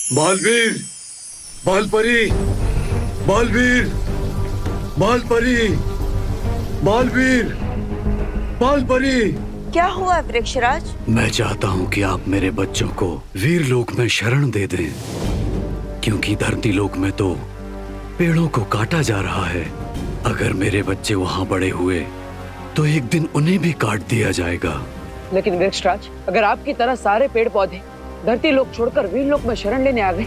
बालवीर, बालपरी, बालवीर, बालपरी, बालवीर, बालपरी। क्या हुआ वृक्षराज? मैं चाहता हूँ कि आप मेरे बच्चों को वीरलोक में शरण दे दें, क्योंकि धरती लोक में तो पेड़ों को काटा जा रहा है। अगर मेरे बच्चे वहाँ बड़े हुए तो एक दिन उन्हें भी काट दिया जाएगा। लेकिन वृक्षराज, अगर आपकी तरह सारे पेड़ पौधे धरती लोक छोड़कर वीरलोक में शरण लेने आ गए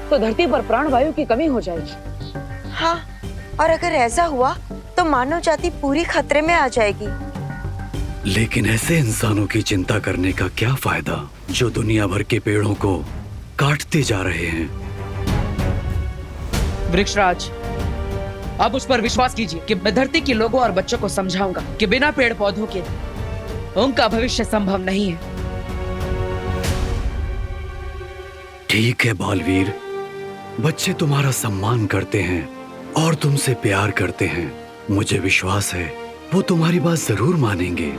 तो धरती पर प्राणवायु की कमी हो जाएगी। हाँ, और अगर ऐसा हुआ तो मानव जाति पूरी खतरे में आ जाएगी। लेकिन ऐसे इंसानों की चिंता करने का क्या फायदा जो दुनिया भर के पेड़ों को काटते जा रहे हैं। वृक्षराज, आप उस पर विश्वास कीजिए कि मैं धरती के लोगों और बच्चों को समझाऊंगा कि बिना पेड़ पौधों के उनका भविष्य संभव नहीं है। ठीक है बालवीर, बच्चे तुम्हारा सम्मान करते हैं और तुमसे प्यार करते हैं। मुझे विश्वास है वो तुम्हारी बात जरूर मानेंगे।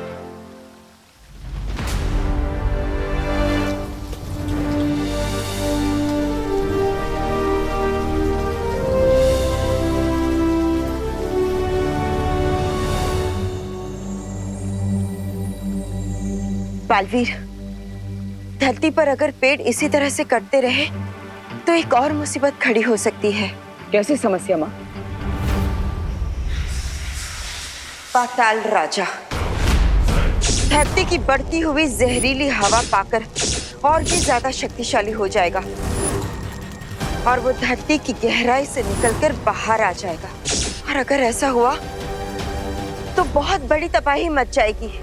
बालवीर, धरती पर अगर पेड़ इसी तरह से कटते रहे तो एक और मुसीबत खड़ी हो सकती है। कैसी समस्या माँ? पाताल राजा धरती की बढ़ती हुई जहरीली हवा पाकर और भी ज्यादा शक्तिशाली हो जाएगा और वो धरती की गहराई से निकलकर बाहर आ जाएगा। और अगर ऐसा हुआ तो बहुत बड़ी तबाही मच जाएगी।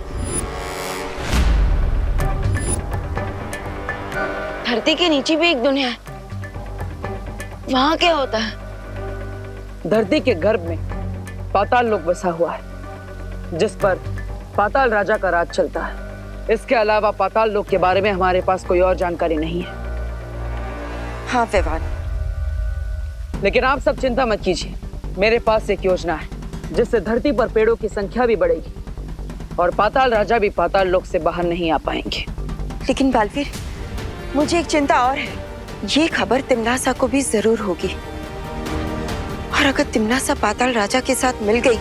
धरती के नीचे भी एक दुनिया है, वहां क्या होता है? धरती के गर्भ में पाताल लोक बसा हुआ है, जिस पर पाताल राजा का राज चलता है। इसके अलावा पाताल लोक के बारे में हमारे पास कोई और जानकारी नहीं है। हाँ विवान, लेकिन आप सब चिंता मत कीजिए, मेरे पास एक योजना है जिससे धरती पर पेड़ों की संख्या भी बढ़ेगी और पाताल राजा भी पाताल लोक से बाहर नहीं आ पाएंगे। लेकिन बालवीर, मुझे एक चिंता और है। ये खबर तिमनासा को भी जरूर होगी और अगर तिमनासा पाताल राजा के साथ मिल गई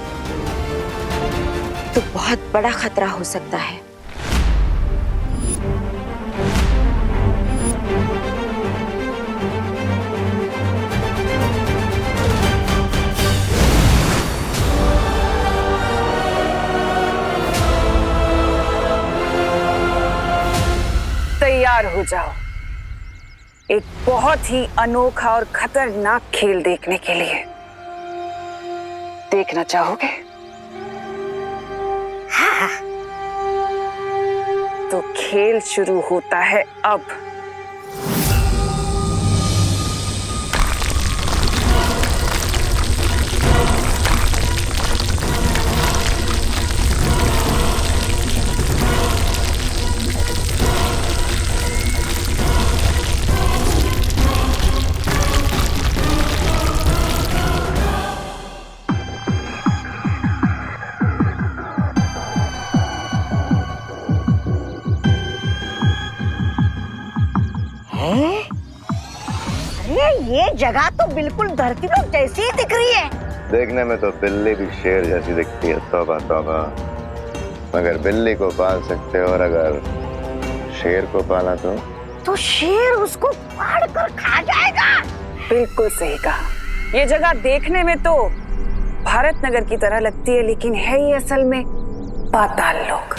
तो बहुत बड़ा खतरा हो सकता है। तैयार हो जाओ एक बहुत ही अनोखा और खतरनाक खेल देखने के लिए। देखना चाहोगे? हाँ, तो खेल शुरू होता है अब। अरे ये जगह तो बिल्कुल धरती लोक जैसी ही दिख रही है। देखने में तो बिल्ली भी शेर जैसी दिखती है। तौबा तौबा, मगर बिल्ली को पाल सकते हो और अगर शेर को पाला तो शेर उसको फाड़ कर खा जाएगा। बिल्कुल सही कहा। ये जगह देखने में तो भारत नगर की तरह लगती है, लेकिन है ये असल में पाताल लोक।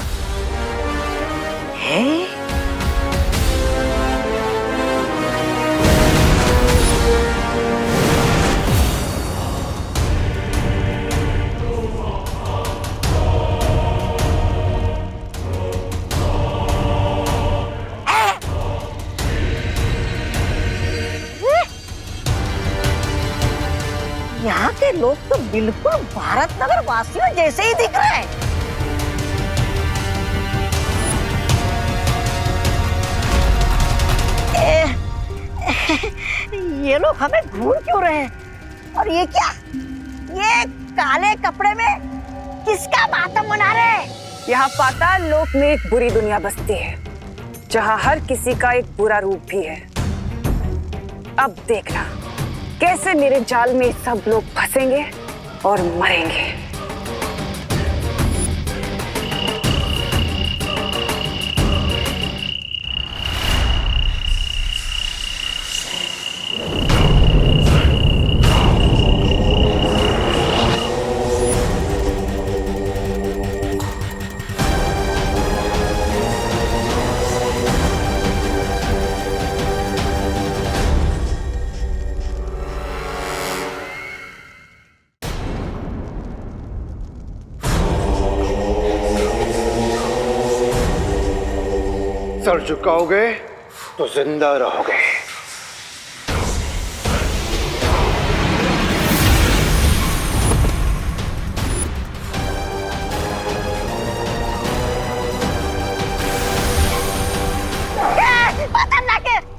है? यहाँ के लोग तो बिल्कुल भारत नगर वासियों जैसे ही दिख रहे हैं। ये लोग हमें घूर क्यों रहे हैं? और ये क्या? ये काले कपड़े में किसका मातम मना रहे हैं? यहाँ पाताल लोक में एक बुरी दुनिया बसती है, जहाँ हर किसी का एक बुरा रूप भी है। अब देखना कैसे मेरे जाल में सब लोग फंसेंगे और मरेंगे। सर झुकाओगे तो जिंदा रहोगे।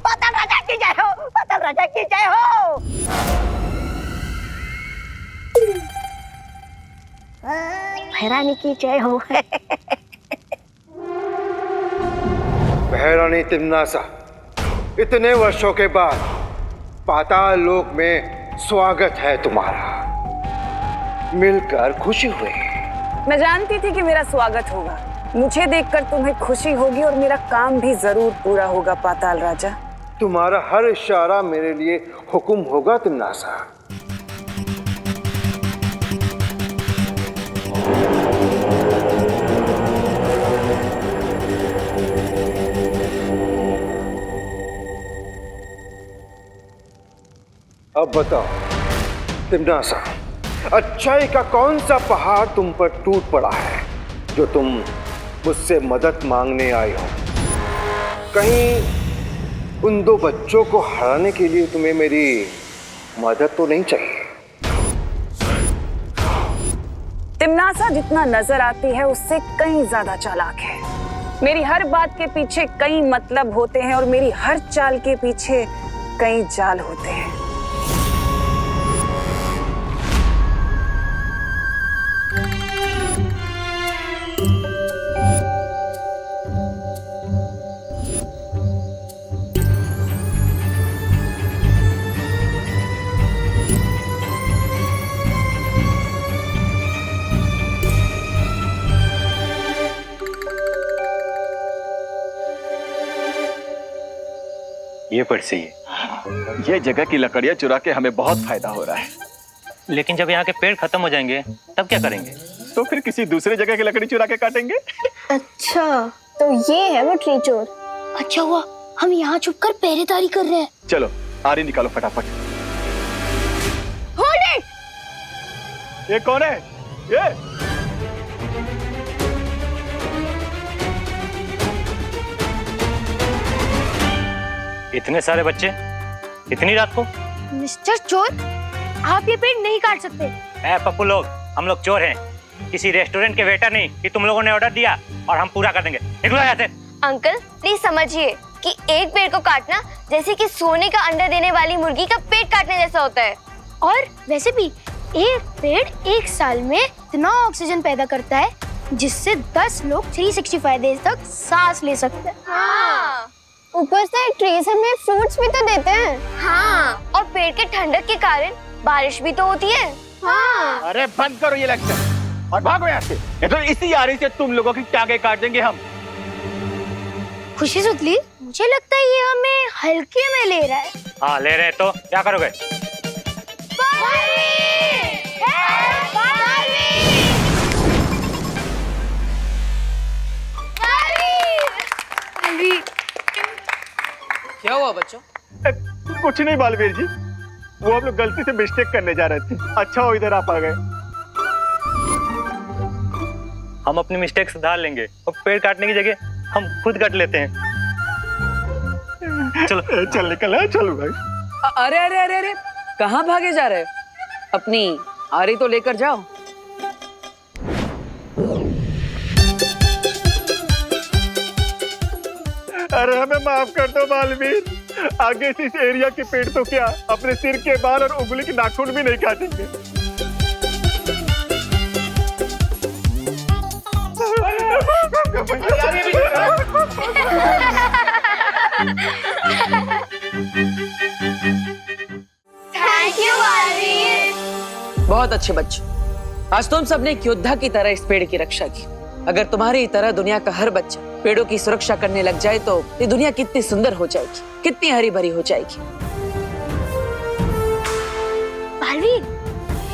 पाताल राजा की जय हो, पाताल राजा की जय हो। भैरानी की जय हो। महारानी तिम्नासा, इतने वर्षों के बाद पाताल लोक में स्वागत है तुम्हारा। मिलकर खुशी हुई। मैं जानती थी कि मेरा स्वागत होगा। मुझे देखकर तुम्हें खुशी होगी और मेरा काम भी जरूर पूरा होगा पाताल राजा। तुम्हारा हर इशारा मेरे लिए हुक्म होगा तिम्नासा। अब बताओ तिम्नासा, अच्छाई का कौन सा पहाड़ तुम पर टूट पड़ा है जो तुम मुझसे मदद मांगने आई हो? कहीं उन दो बच्चों को हराने के लिए तुम्हें मेरी मदद तो नहीं चाहिए? तिम्नासा जितना नजर आती है उससे कहीं ज्यादा चालाक है। मेरी हर बात के पीछे कई मतलब होते हैं और मेरी हर चाल के पीछे कई जाल होते हैं। ये पर्ची है। ये जगह की लकड़ियां चुरा के हमें बहुत फायदा हो रहा है। लेकिन जब यहाँ के पेड़ खत्म हो जाएंगे तब क्या करेंगे? तो फिर किसी दूसरे जगह की लकड़ी चुरा के काटेंगे। अच्छा, तो ये है वो ट्री चोर। अच्छा हुआ हम यहाँ छुपकर पहरेदारी कर रहे हैं। चलो आरी निकालो फटाफट। Hold it! ये कौन है? ये इतने सारे बच्चे इतनी रात को? मिस्टर चोर, आप ये पेड़ नहीं काट सकते। पप्पू लोग, हम लोग चोर हैं, किसी रेस्टोरेंट के वेटर नहीं कि तुम लोगों ने ऑर्डर दिया और हम पूरा कर देंगे। निकलो यहाँ से। अंकल प्लीज समझिए कि एक पेड़ को काटना जैसे कि सोने का अंडा देने वाली मुर्गी का पेट काटने जैसा होता है। और वैसे भी एक पेड़ एक साल में इतना ऑक्सीजन पैदा करता है जिससे 10 लोग 365 डेज तक सांस ले सकते हैं। हाँ। ऊपर से ट्रीज हमें फ्रूट्स भी तो देते हैं। हाँ। और पेड़ के ठंडक के कारण बारिश भी तो होती है। हाँ। अरे बंद करो ये लेक्चर और भागो यहाँ से। ये तो इसी आरी से तुम लोगों की टांगे काट देंगे हम। खुशी सुतली, मुझे लगता है ये हमें हल्के में ले रहा है। हाँ ले रहे तो क्या करोगे? क्या हुआ बच्चों? कुछ नहीं बालवीर जी, वो हम लोग गलती से मिस्टेक करने जा रहे थे। अच्छा हो इधर आप आ गए। हम अपनी मिस्टेक सुधार लेंगे और पेड़ काटने की जगह हम खुद काट लेते हैं। चलो चल निकल है, चलो भाई। अरे अरे अरे अरे, कहाँ भागे जा रहे हो? अपनी आरी तो लेकर जाओ। अरे हमें माफ कर दो बालवीर, आगे से इस एरिया के पेड़ तो क्या अपने सिर के बाल और उंगली के नाखून भी नहीं काटेंगे। बहुत अच्छे बच्चों, आज तुम सबने एक योद्धा की तरह इस पेड़ की रक्षा की। अगर तुम्हारी तरह दुनिया का हर बच्चा पेड़ों की सुरक्षा करने लग जाए तो ये दुनिया कितनी सुंदर हो जाएगी, कितनी हरी भरी हो जाएगी। बालवीर,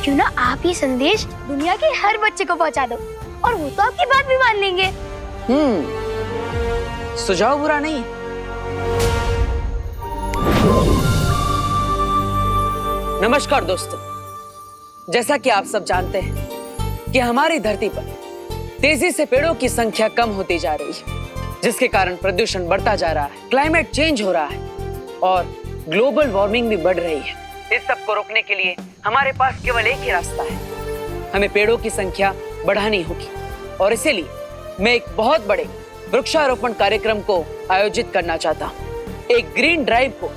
क्यों ना आप ये संदेश दुनिया के हर बच्चे को पहुंचा दो और वो तो आपकी बात भी मान लेंगे। सुझाव बुरा नहीं है। नमस्कार दोस्तों, जैसा कि आप सब जानते हैं कि हमारी धरती पर तेजी से पेड़ों की संख्या कम होती जा रही है, जिसके कारण प्रदूषण बढ़ता जा रहा है, क्लाइमेट चेंज हो रहा है और ग्लोबल वार्मिंग भी बढ़ रही है। इस सब को रोकने के लिए हमारे पास केवल एक ही रास्ता है, हमें पेड़ों की संख्या बढ़ानी होगी। और इसीलिए मैं एक बहुत बड़े वृक्षारोपण कार्यक्रम को आयोजित करना चाहता हूँ, एक ग्रीन ड्राइव को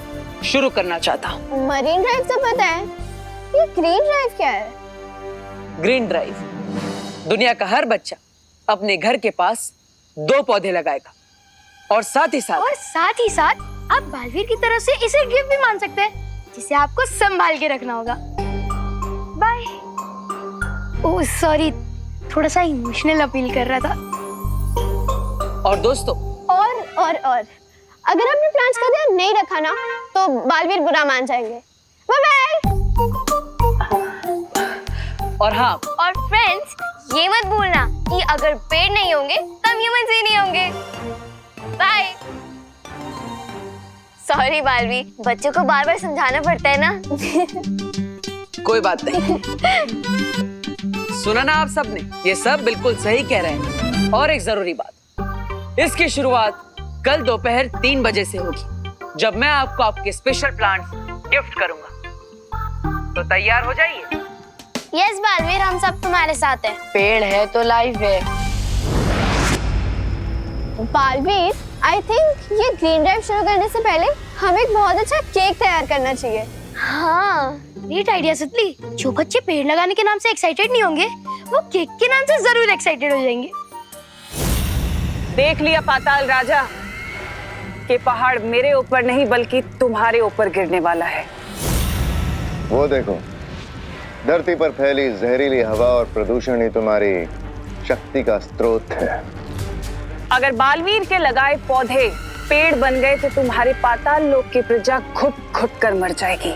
शुरू करना चाहता हूँ। मरीन ड्राइव तो पता है, ये ग्रीन ड्राइव क्या है? ग्रीन ड्राइव, दुनिया का हर बच्चा अपने घर के पास 2 पौधे लगाएगा और साथ ही साथ आप बालवीर की तरफ से इसे गिफ्ट भी मान सकते हैं, जिसे आपको संभाल के रखना होगा। बाय। ओह सॉरी, थोड़ा सा इमोशनल अपील कर रहा था। और दोस्तों, और अगर आपने प्लान्स का ध्यान नहीं रखा ना तो बालवीर बुरा मान जाएंगे। Bye bye. और हाँ, और फ्रेंड्स, ये मत भूलना कि अगर पेड़ नहीं होंगे तब ह्यूमंस ही नहीं होंगे। बाय। सॉरी बालवीर, बच्चों को बार बार समझाना पड़ता है ना। कोई बात नहीं। सुना ना आप सबने, ये सब बिल्कुल सही कह रहे हैं। और एक जरूरी बात, इसकी शुरुआत कल दोपहर 3 बजे से होगी, जब मैं आपको आपके स्पेशल प्लांट्स गिफ्ट करूंगा। तो तैयार हो जाइए। यस बालवीर, हम सब तुम्हारे साथ हैं। पेड़ है तो लाइफ है। बालवीर, आई थिंक ये ग्रीन ड्राइव शुरू करने से पहले हमें एक बहुत अच्छा केक तैयार करना चाहिए। हाँ, ग्रेट आइडिया सुतली। जो बच्चे पेड़ लगाने के नाम से एक्साइटेड नहीं होंगे, वो केक के नाम से जरूर एक्साइटेड हो जाएंगे। देख लिया पाताल राजा कि पहाड़ मेरे ऊपर नहीं बल्कि तुम्हारे ऊपर गिरने वाला है। वो देखो, धरती पर फैली जहरीली हवा और प्रदूषण ही तुम्हारी शक्ति का स्रोत है। अगर बालवीर के लगाए पौधे पेड़ बन गए तो तुम्हारे पाताल लोक की प्रजा घुट कर मर जाएगी।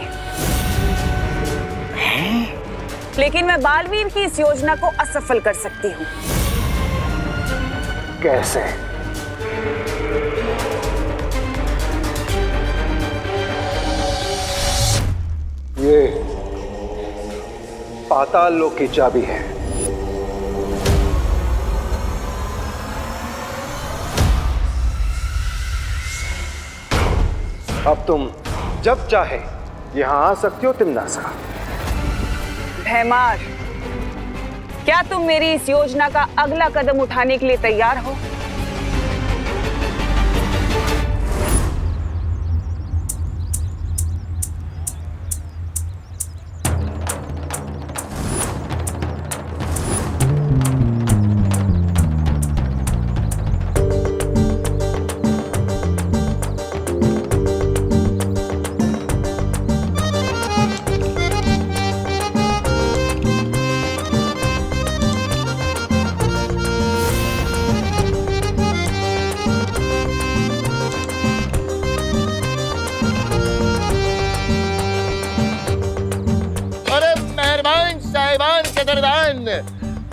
लेकिन मैं बालवीर की इस योजना को असफल कर सकती हूँ। कैसे? ये पाताल लोक की चाबी है। अब तुम जब चाहे यहां आ सकती हो तिम्नासा। भैमार, क्या तुम मेरी इस योजना का अगला कदम उठाने के लिए तैयार हो?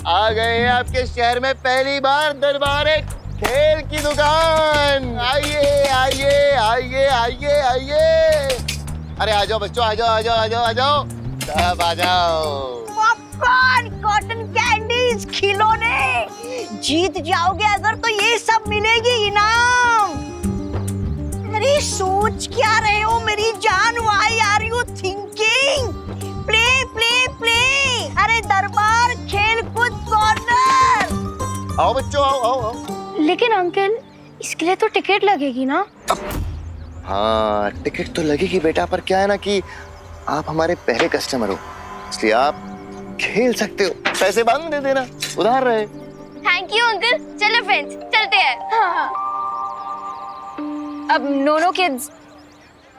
आ गए हैं आपके शहर में पहली बार दरबारे खेल की दुकान। आइए आइए आइए आइए आइए। अरे आ जाओ बच्चों, आ जाओ आ जाओ आ जाओ आ जाओ, सब आ जाओ। पॉपकॉर्न, कॉटन कैंडीज, खिलौने, जीत जाओगे अगर तो ये सब मिलेगी इनाम। अरे सोच क्या रहे हो मेरी जान? Why are you thinking? Play play play. अरे दरबार खेल कूद कॉर्नर। आओ बच्चों, आओ आओ आओ। लेकिन अंकल, इसके लिए तो टिकट लगेगी ना? हाँ, टिकट तो लगेगी बेटा, पर क्या है ना कि आप हमारे पहले कस्टमर हो, इसलिए आप खेल सकते हो। पैसे बाद में दे देना, उधार रहे। Thank you uncle. चलो फ्रेंड्स, चलते हैं। हाँ। अब नोनो किड्स,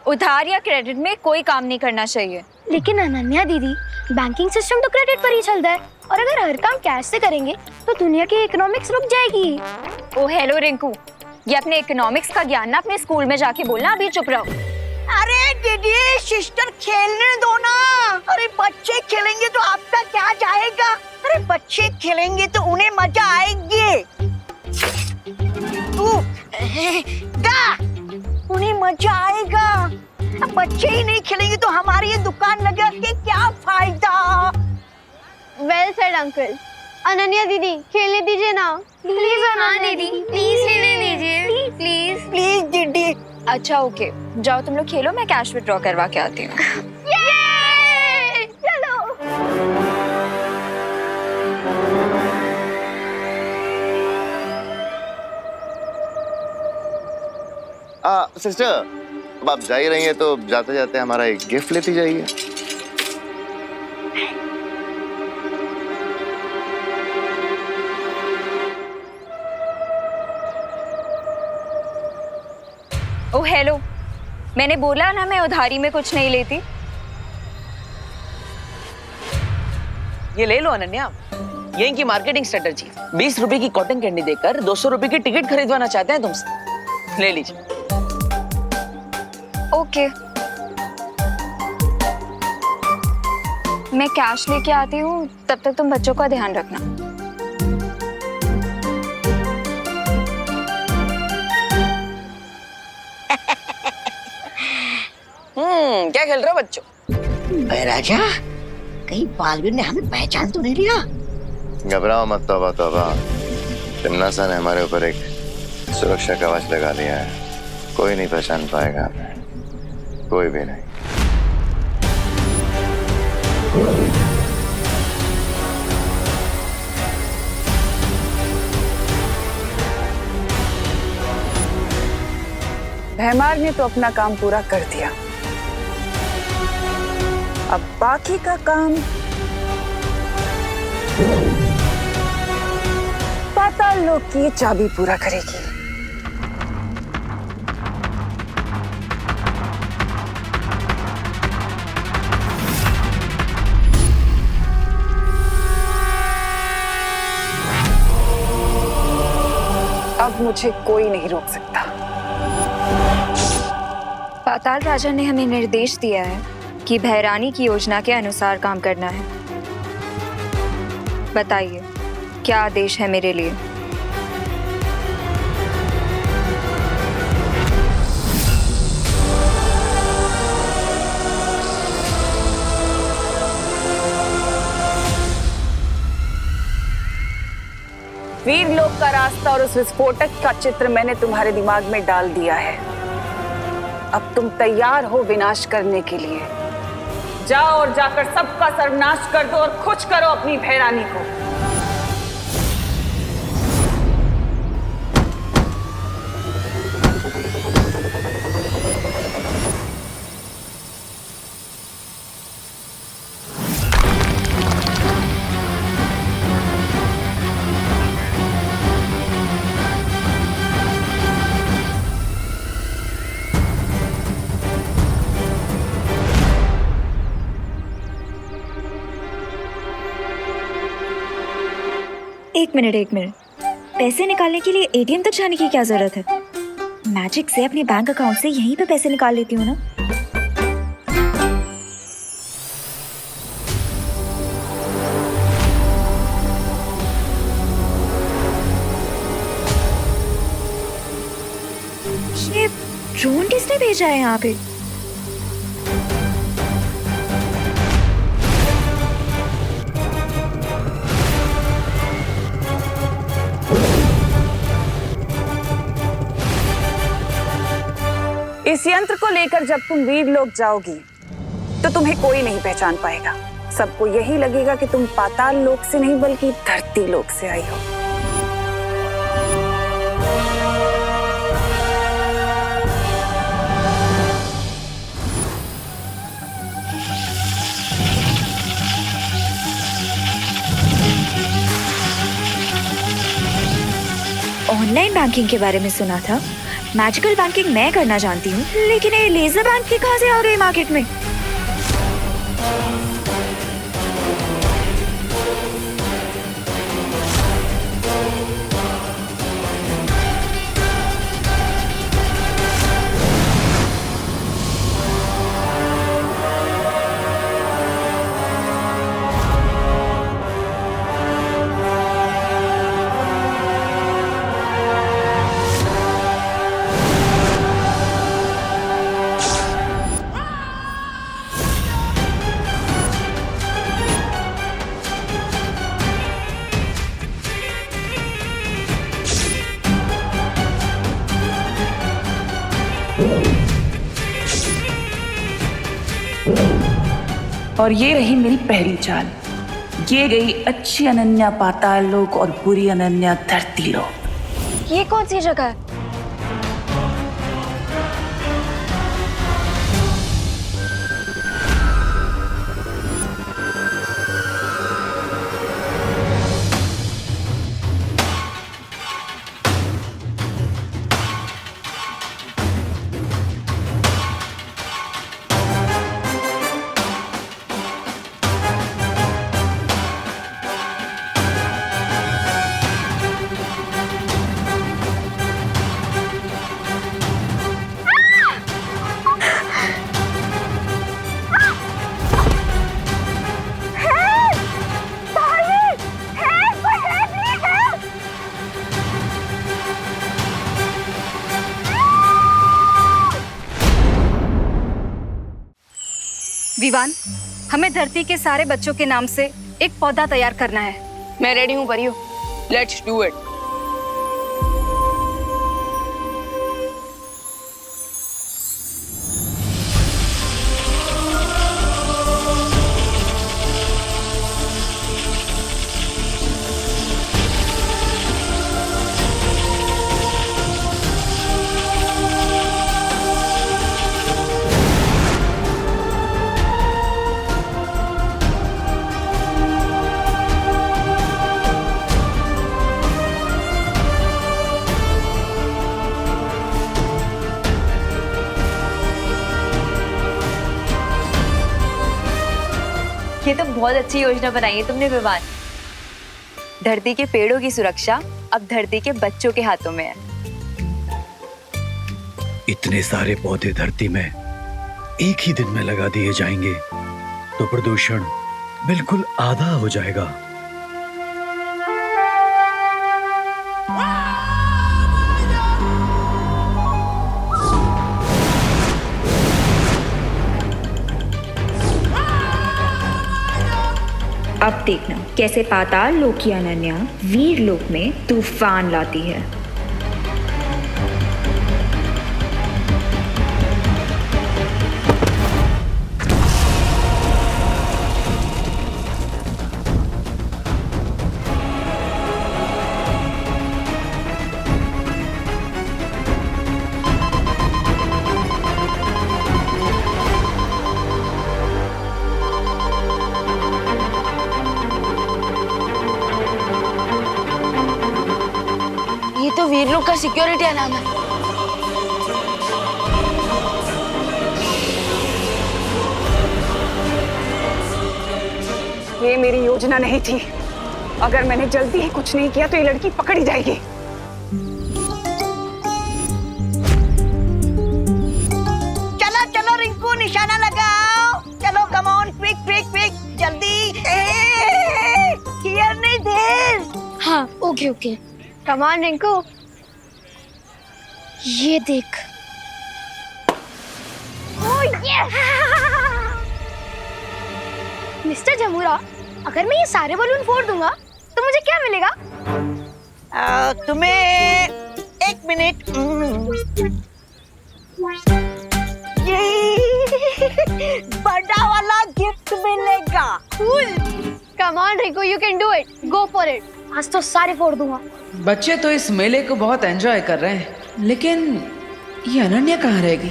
उधार या क्रेडिट में कोई काम नहीं करना चाहिए। लेकिन अनन्या दीदी, बैंकिंग सिस्टम तो क्रेडिट पर ही चलता है और अगर हर काम कैश से करेंगे तो दुनिया की इकोनॉमिक्स रुक जाएगी। ओ हेलो रिंकू, ये अपने इकोनॉमिक्स का ज्ञान ना अपने स्कूल में जाके बोलना, अभी चुप रहो। अरे दीदी सिस्टर खेलने दो ना। अरे बच्चे खेलेंगे तो आपका क्या जाएगा? अरे बच्चे खेलेंगे तो उन्हें मजा आएगी। तू उन्हें मजा आएगा। अब बच्चे ही नहीं खेलेंगे तो हमारी ये दुकान लगा के क्या फायदा? Well said uncle. अनन्या दीदी खेलने दीजिए ना प्लीज। अनन्या दीदी प्लीज खेलने दीजिए प्लीज। प्लीज दीदी। अच्छा ओके, जाओ तुम लोग खेलो, मैं कैश विड्रॉ करवा के आती हूँ। चलो। सिस्टर, अब आप जा ही रही हैं तो जाते जाते हमारा एक गिफ्ट लेती जाइए। ओ हेलो, मैंने बोला ना मैं उधारी में कुछ नहीं लेती। ये ले लो अनन्या, ये इनकी मार्केटिंग स्ट्रेटजी। 20 रुपए की कॉटन कैंडी देकर 200 रुपए की टिकट खरीदवाना चाहते हैं तुमसे। ले लीजिए। ओके, मैं कैश लेके आती हूँ, तब तक तुम बच्चों का ध्यान रखना। क्या खेल रहे हो बच्चों? राजा, कहीं बालवीर ने हमें पहचान तो नहीं लिया? घबराओ मत तौबा तौबा, तिमनासा ने हमारे ऊपर एक सुरक्षा कवच लगा दिया है। कोई नहीं पहचान पाएगा हमें, कोई भी नहीं। भैमार ने तो अपना काम पूरा कर दिया, अब बाकी का काम पाताल लोक की चाबी पूरा करेगी। अब मुझे कोई नहीं रोक सकता। पाताल राजा ने हमें निर्देश दिया है कि भैरानी की योजना के अनुसार काम करना है। बताइए, क्या आदेश है मेरे लिए? वीरलोक का रास्ता और उस विस्फोटक का चित्र मैंने तुम्हारे दिमाग में डाल दिया है। अब तुम तैयार हो विनाश करने के लिए। जाओ और जाकर सबका सर्वनाश कर दो और खुश करो अपनी भैरानी को। एक मिनट, पैसे निकालने के लिए एटीएम तक जाने की क्या जरूरत है? मैजिक से अपने बैंक अकाउंट से यहीं पे पैसे निकाल लेती हूँ ना। ये ड्रोन किसने भेजा है यहाँ पे? इस यंत्र को लेकर जब तुम वीरलोक जाओगी तो तुम्हें कोई नहीं पहचान पाएगा। सबको यही लगेगा कि तुम पाताल लोक से नहीं बल्कि धरती लोक से आई हो। ऑनलाइन बैंकिंग के बारे में सुना था, मैजिकल बैंकिंग मैं करना जानती हूँ, लेकिन ये लेजर बैंक के कहाँ से आ गए मार्केट में? और ये रही मेरी पहली चाल। ये गई अच्छी अनन्या पाताल लोक और बुरी अनन्या धरती लोक। ये कौन सी जगह है? विवान, हमें धरती के सारे बच्चों के नाम से एक पौधा तैयार करना है। मैं रेडी हूँ परियो, लेट्स डू इट। ये तो बहुत अच्छी योजना बनाई है तुमने विवान। धरती के पेड़ों की सुरक्षा अब धरती के बच्चों के हाथों में है। इतने सारे पौधे धरती में एक ही दिन में लगा दिए जाएंगे तो प्रदूषण बिल्कुल आधा हो जाएगा। अब देखना कैसे पाताल लोक की अनन्या वीर लोक में तूफान लाती है। ये तो वीर लोग का सिक्योरिटी अलार्म है। ये मेरी योजना नहीं थी। अगर मैंने जल्दी ही कुछ नहीं किया तो ये लड़की पकड़ी जाएगी। चलो चलो रिंकू, निशाना लगाओ। चलो come on, quick quick quick, जल्दी। हियर नहीं देर। हाँ ओके ओके, कमान रिंकू। ये देख। Oh yes. मिस्टर जमूरा, अगर मैं ये सारे बलून फोड़ दूंगा तो मुझे क्या मिलेगा? तुम्हें 1 मिनट। ये बड़ा वाला गिफ्ट मिलेगा। Come on Rinku, you can do it. Go for it. आज तो सारे फोड़ दूंगा। बच्चे तो इस मेले को बहुत एंजॉय कर रहे हैं, लेकिन ये अनन्या कहाँ रहेगी?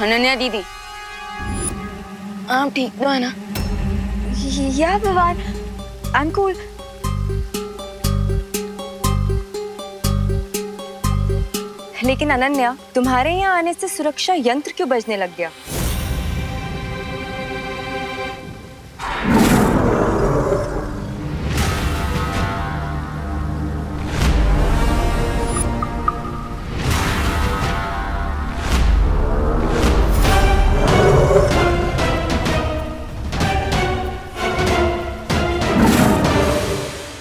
अनन्या दीदी, आप ठीक तो है ना? या भगवान, आई एम कूल। लेकिन अनन्या, तुम्हारे यहाँ आने से सुरक्षा यंत्र क्यों बजने लग गया?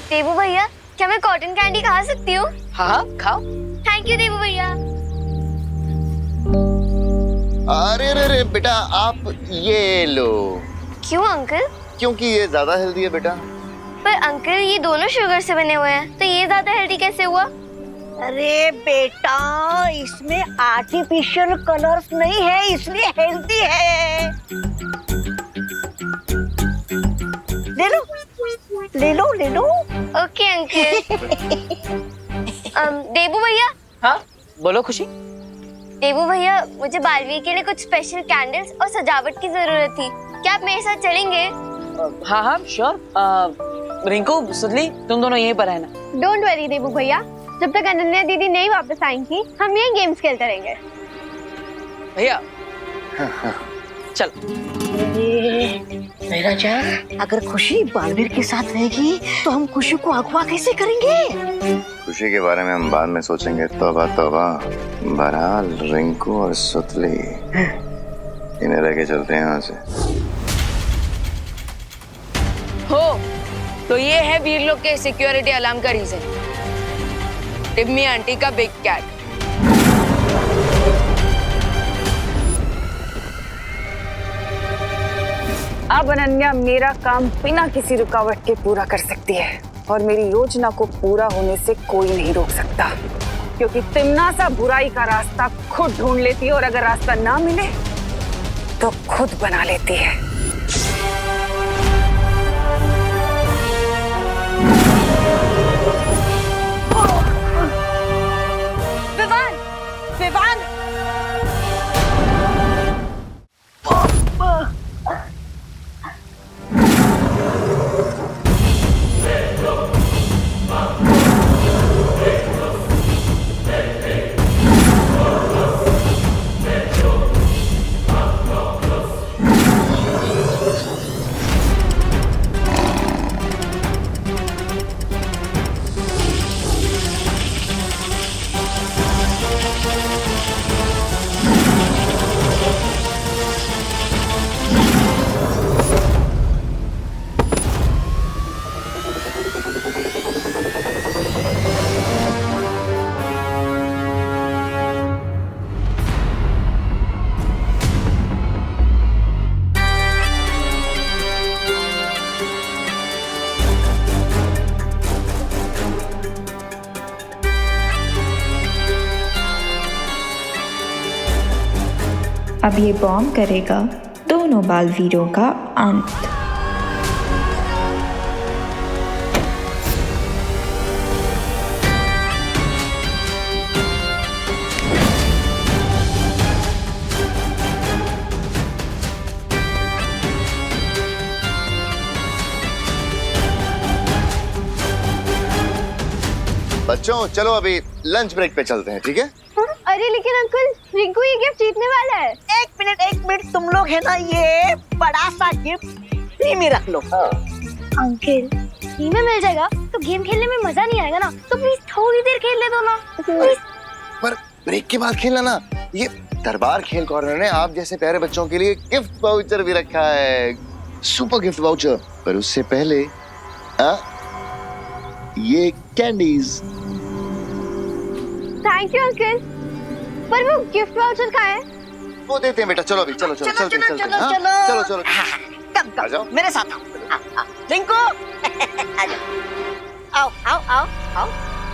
देवू भैया, क्या मैं कॉटन कैंडी खा सकती हूँ? हाँ, खाओ। थैंक यू देवू भैया। अरे रे रे बेटा, आप ये लो। क्यों अंकल? क्योंकि ये ज्यादा हेल्दी है बेटा। पर अंकल, ये दोनों शुगर से बने हुए हैं, तो ये ज्यादा हेल्दी कैसे हुआ? अरे बेटा, इसमें आर्टिफिशियल कलर्स नहीं है, इसलिए हेल्दी है। ले लो, ले लो, ले लो। Okay uncle. देवू भैया। हाँ, बोलो खुशी। देवू भैया, मुझे बालवीर के लिए कुछ स्पेशल कैंडल्स और सजावट की जरूरत थी। क्या आप मेरे साथ चलेंगे? हाँ हाँ श्योर। रिंकू, सुधली, तुम दोनों यहीं पर रहना। डोंट वरी देवू भैया, जब तक अनन्या दीदी नहीं वापस आएंगी, हम यही गेम्स खेलते रहेंगे। भैया चल। मेरा जान, अगर खुशी बालवीर के साथ रहेगी तो हम खुशी को अगवा कैसे करेंगे? खुशी के बारे में हम बाद में सोचेंगे। तौबा तौबा। बहरहाल रिंकू और सुतली इन्हें लेके चलते हैं यहाँ से। हो तो ये है वीरलोक के सिक्योरिटी अलार्म का रीजन। टिम्मी आंटी का बिग कैट। अब अनन्या मेरा काम बिना किसी रुकावट के पूरा कर सकती है और मेरी योजना को पूरा होने से कोई नहीं रोक सकता, क्योंकि तिम्नासा बुराई का रास्ता खुद ढूंढ लेती है और अगर रास्ता ना मिले तो खुद बना लेती है। विवान, विवान। अब ये बॉम्ब करेगा दोनों बालवीरों का अंत। बच्चों चलो अभी लंच ब्रेक पे चलते हैं, ठीक है? अरे लेकिन अंकल, रिंकू ये गिफ्ट जीतने वाला है। एक मिनट, तुम लोग है ना, ये बड़ा सा गिफ्ट फ्री में रख लो। अंकल, फ्री में मिल जाएगा तो गेम खेलने में मजा नहीं आएगा ना, तो प्लीज थोड़ी देर खेल ले दो ना। पर ब्रेक के बाद खेलना ना। ये दरबार खेल कॉर्नर ने आप जैसे प्यारे बच्चों के लिए गिफ्ट वाउचर भी रखा है, सुपर गिफ्ट वाउचर। पर उससे पहले ये कैंडीज। थैंक यू अंकल, पर वो गिफ्ट वाउचर कहाँ है? वो देते हैं बेटा। चलो अभी चलो चलो चलते हैं, चलते हैं। हाँ? चलो चलो कम आ जाओ मेरे साथ आओ। रिंकू आ जाओ। आओ आओ आओ आओ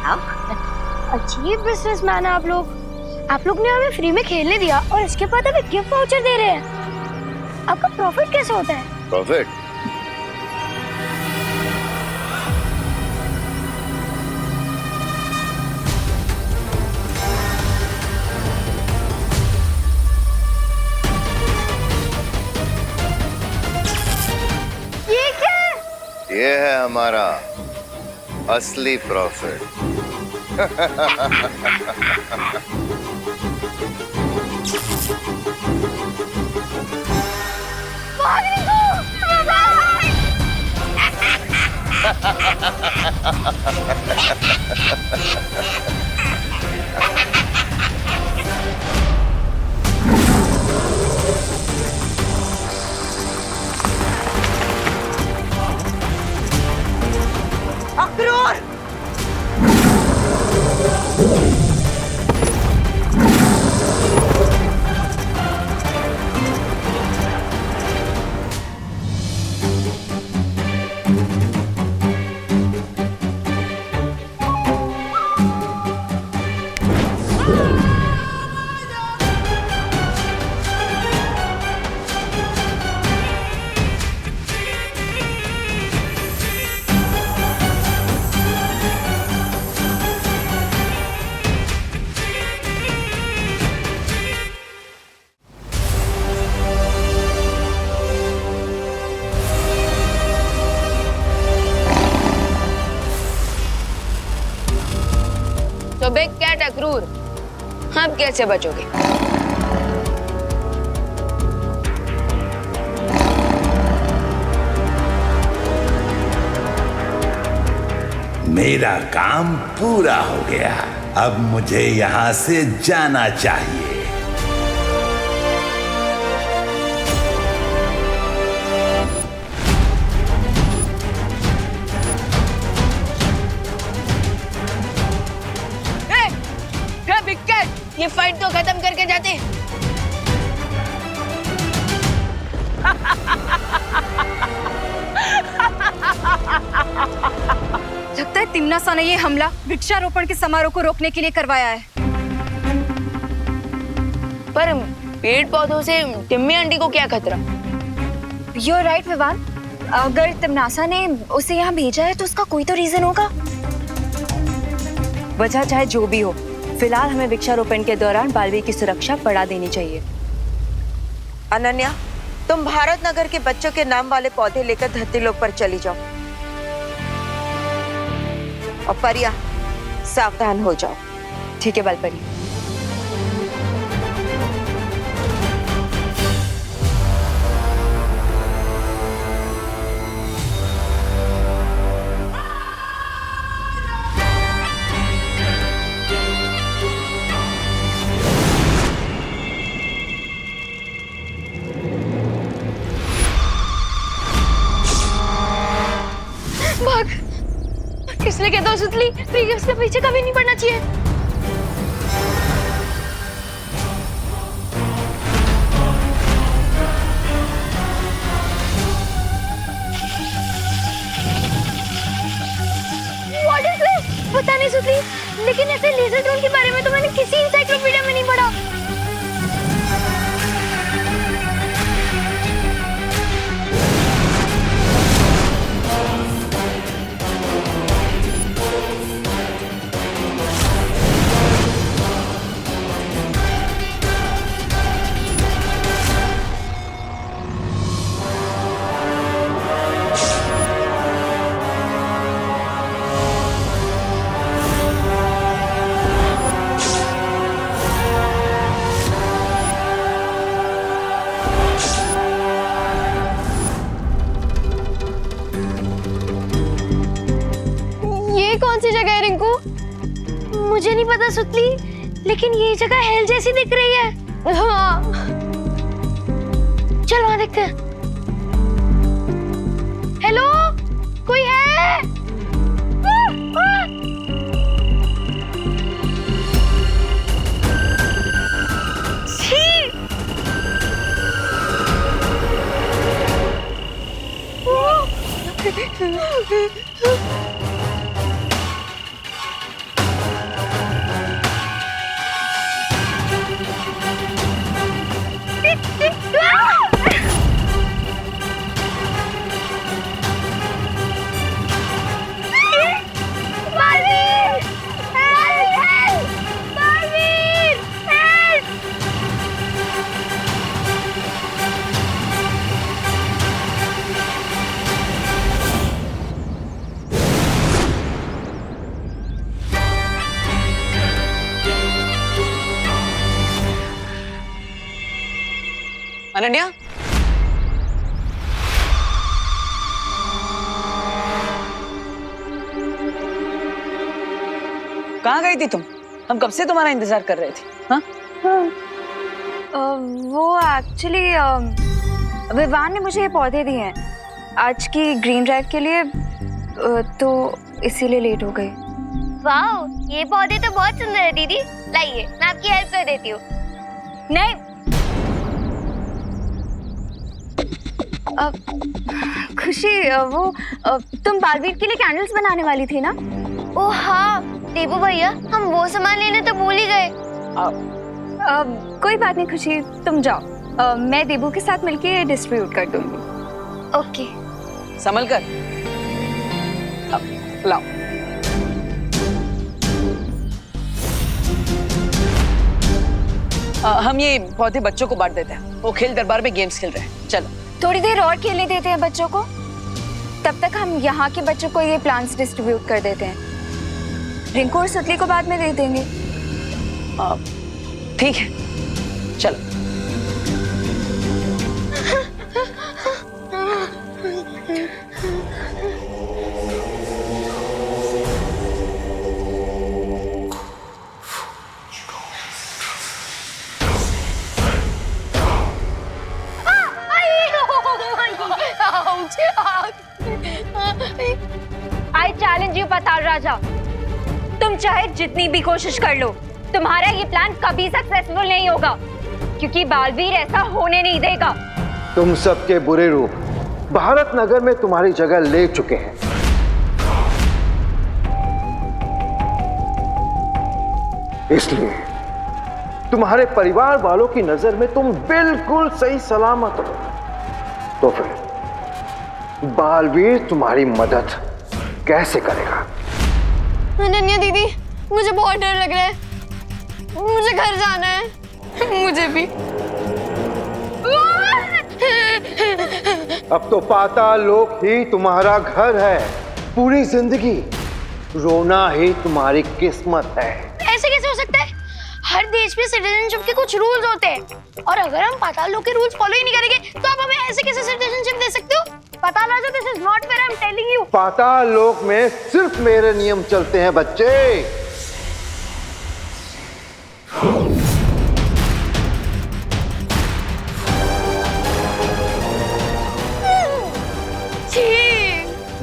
आओ। अजीब बिजनेसमैन है आप लोग। आप लोग ने हमें फ्री में खेलने दिया और इसके बाद हमें गिफ्ट वाउचर दे रहे हैं। आपका प्रॉफिट कैसे होता है? प्रॉफिट? हमारा असली प्रॉफिट। अक्रूर! तो बिग कैट अक्रूर, आप कैसे बचोगे? मेरा काम पूरा हो गया, अब मुझे यहाँ से जाना चाहिए। बिग कैट, ये फाइट तो खत्म करके जाते। लगता है तिम्नासा ने ये हमला वृक्षारोपण के समारोह को रोकने के लिए करवाया है। पर पेड़ पौधों से टिम्मी आंटी को क्या खतरा? You're right, Vivaan. अगर तिम्नासा ने उसे यहाँ भेजा है तो उसका कोई तो रीजन होगा। वजह चाहे जो भी हो, फिलहाल हमें वृक्षारोपण के दौरान बालवीर की सुरक्षा बढ़ा देनी चाहिए। अनन्या, तुम भारत नगर के बच्चों के नाम वाले पौधे लेकर धरती लोक पर चली जाओ। और परिया, सावधान हो जाओ। ठीक है बालपरी। इसलिए कहता हूँ सुतली, उसके पीछे कभी नहीं पड़ना चाहिए। What is this? पता नहीं सुतली, लेकिन ऐसे लेजर ड्रोन के बारे में तो मैंने किसी इंसाइक्लोपीडिया में नहीं पढ़ा। कौन सी जगह है रिंकू? मुझे नहीं पता सुतली, लेकिन ये जगह हेल जैसी दिख रही है। हाँ, चल वहां देखते हैं। हेलो, कोई है? अनन्या, कहाँ गई थी तुम? हम कब से तुम्हारा इंतजार कर रहे थे। हाँ? वो एक्चुअली विवान ने मुझे ये पौधे दिए हैं आज की ग्रीन ड्राइव के लिए, तो इसीलिए लेट हो गई। वाओ, ये पौधे तो बहुत सुंदर है दीदी। लाइए, मैं आपकी हेल्प कर देती हूँ। नहीं, खुशी, वो तुम बालवीर के लिए कैंडल्स बनाने वाली थी ना? ओह हाँ देबू भैया, हम वो सामान लेने तो भूल ही गए। कोई बात नहीं खुशी, तुम जाओ, मैं देबू के साथ मिलके डिस्ट्रीब्यूट कर दूंगी। ओके। संभल कर लाओ। हम ये पौधे बच्चों को बांट देते हैं, वो खेल दरबार में गेम्स खेल रहे हैं। चलो थोड़ी देर और खेलने देते हैं बच्चों को, तब तक हम यहाँ के बच्चों को ये प्लांट्स डिस्ट्रीब्यूट कर देते हैं। रिंकू और सुतली को बाद में दे देंगे। ठीक है, चलो। I challenge you, पाताल राजा। तुम चाहे जितनी भी कोशिश कर लो, तुम्हारा ये प्लान कभी सक्सेसफुल नहीं होगा, क्योंकि बालवीर ऐसा होने नहीं देगा। तुम सबके बुरे रूप भारत नगर में तुम्हारी जगह ले चुके हैं। इसलिए तुम्हारे परिवार वालों की नजर में तुम बिल्कुल सही सलामत हो। तो फिर बालवीर तुम्हारी मदद कैसे करेगा? अनन्या दीदी, मुझे बहुत डर लग रहा है। मुझे घर जाना है। मुझे भी। अब तो पाताल लोक ही तुम्हारा घर है। पूरी जिंदगी रोना ही तुम्हारी किस्मत है। ऐसे कैसे हो सकता है? हर देश में सिटीजनशिप के कुछ रूल्स होते हैं, और अगर हम पाताल लोक के रूल्स फॉलो ही नहीं करेंगे तो आप हमें ऐसे कैसे सिटीजनशिप दे सकते हो? Patal Raja, this is not fair, I am telling you. Patal Lok में सिर्फ मेरे नियम चलते हैं बच्चे।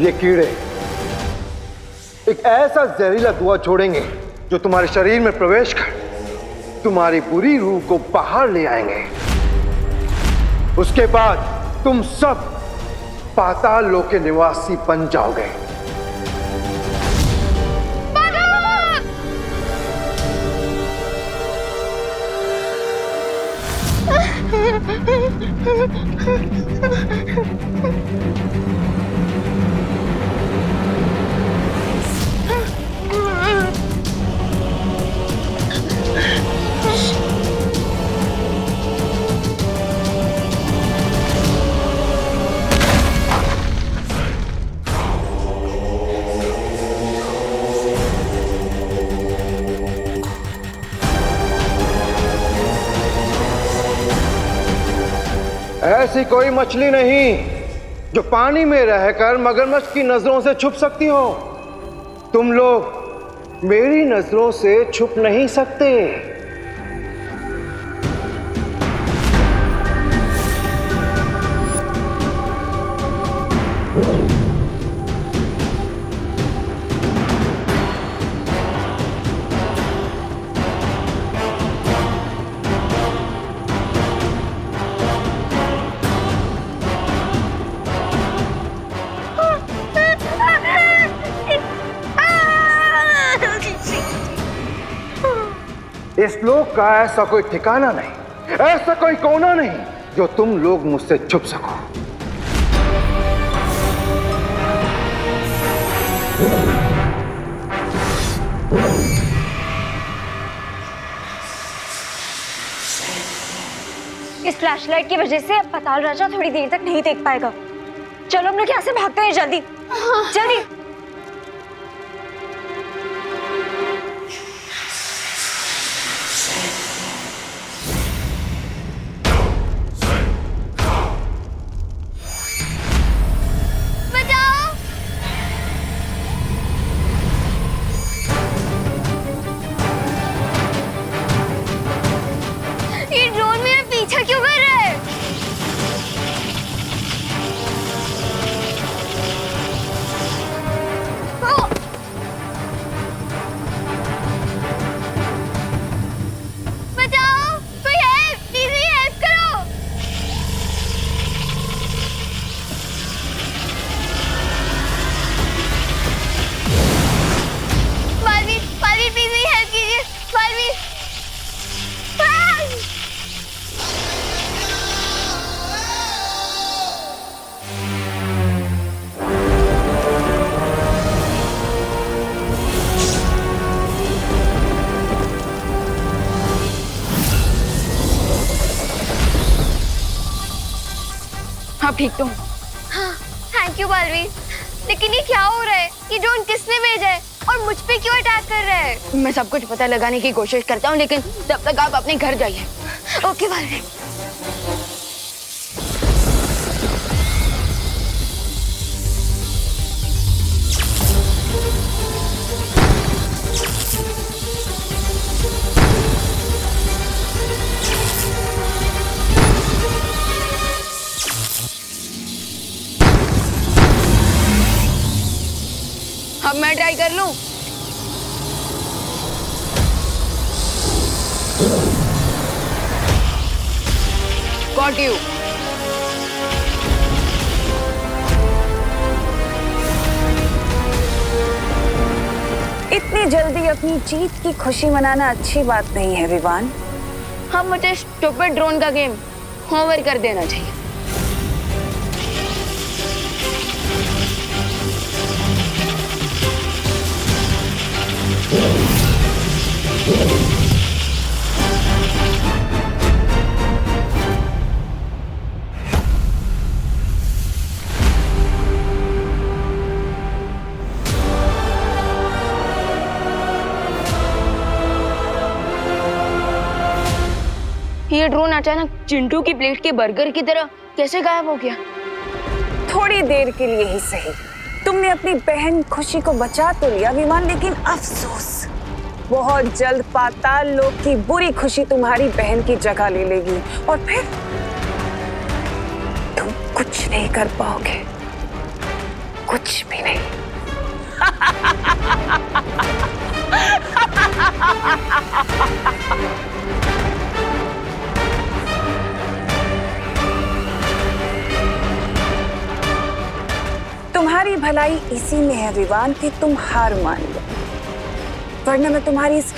ये कीड़े एक ऐसा जहरीला धुआं छोड़ेंगे जो तुम्हारे शरीर में प्रवेश कर तुम्हारी बुरी रूह को बाहर ले आएंगे। उसके बाद तुम सब पाताल लोक के निवासी बन जाओगे। ऐसी कोई मछली नहीं जो पानी में रहकर मगरमच्छ की नजरों से छुप सकती हो। तुम लोग मेरी नजरों से छुप नहीं सकते। इस लोक का ऐसा कोई ठिकाना नहीं, ऐसा कोई कोना नहीं जो तुम लोग मुझसे छुप सको। इस फ्लैशलाइट की वजह से अब पाताल राजा थोड़ी देर तक नहीं देख पाएगा। चलो हम लोग यहाँ से भागते हैं, जल्दी जल्दी। ठीक तो हूँ। हाँ, थैंक यू बालवीर। लेकिन ये क्या हो रहा है? ये ड्रोन किसने भेजा है और मुझ पे क्यों अटैक कर रहा है? मैं सब कुछ पता लगाने की कोशिश करता हूँ, लेकिन तब तक आप अपने घर जाइए। ओके बालवीर। अब मैं ट्राई कर लूं। Got you. इतनी जल्दी अपनी जीत की खुशी मनाना अच्छी बात नहीं है विवान। हम मुझे स्टूपिड ड्रोन का गेम ओवर कर देना चाहिए। ये ड्रोन अचानक चिंटू की प्लेट के बर्गर की तरह कैसे गायब हो गया? थोड़ी देर के लिए ही सही तुमने अपनी बहन खुशी को बचा तो लिया विमान, लेकिन अफसोस बहुत जल्द पाताल लोक की बुरी खुशी तुम्हारी बहन की जगह ले लेगी और फिर तुम कुछ नहीं कर पाओगे, कुछ भी नहीं। तुम्हारी भलाई इसी में है विवान कि तुम हार मान लो, वरना मैं तुम्हारी इस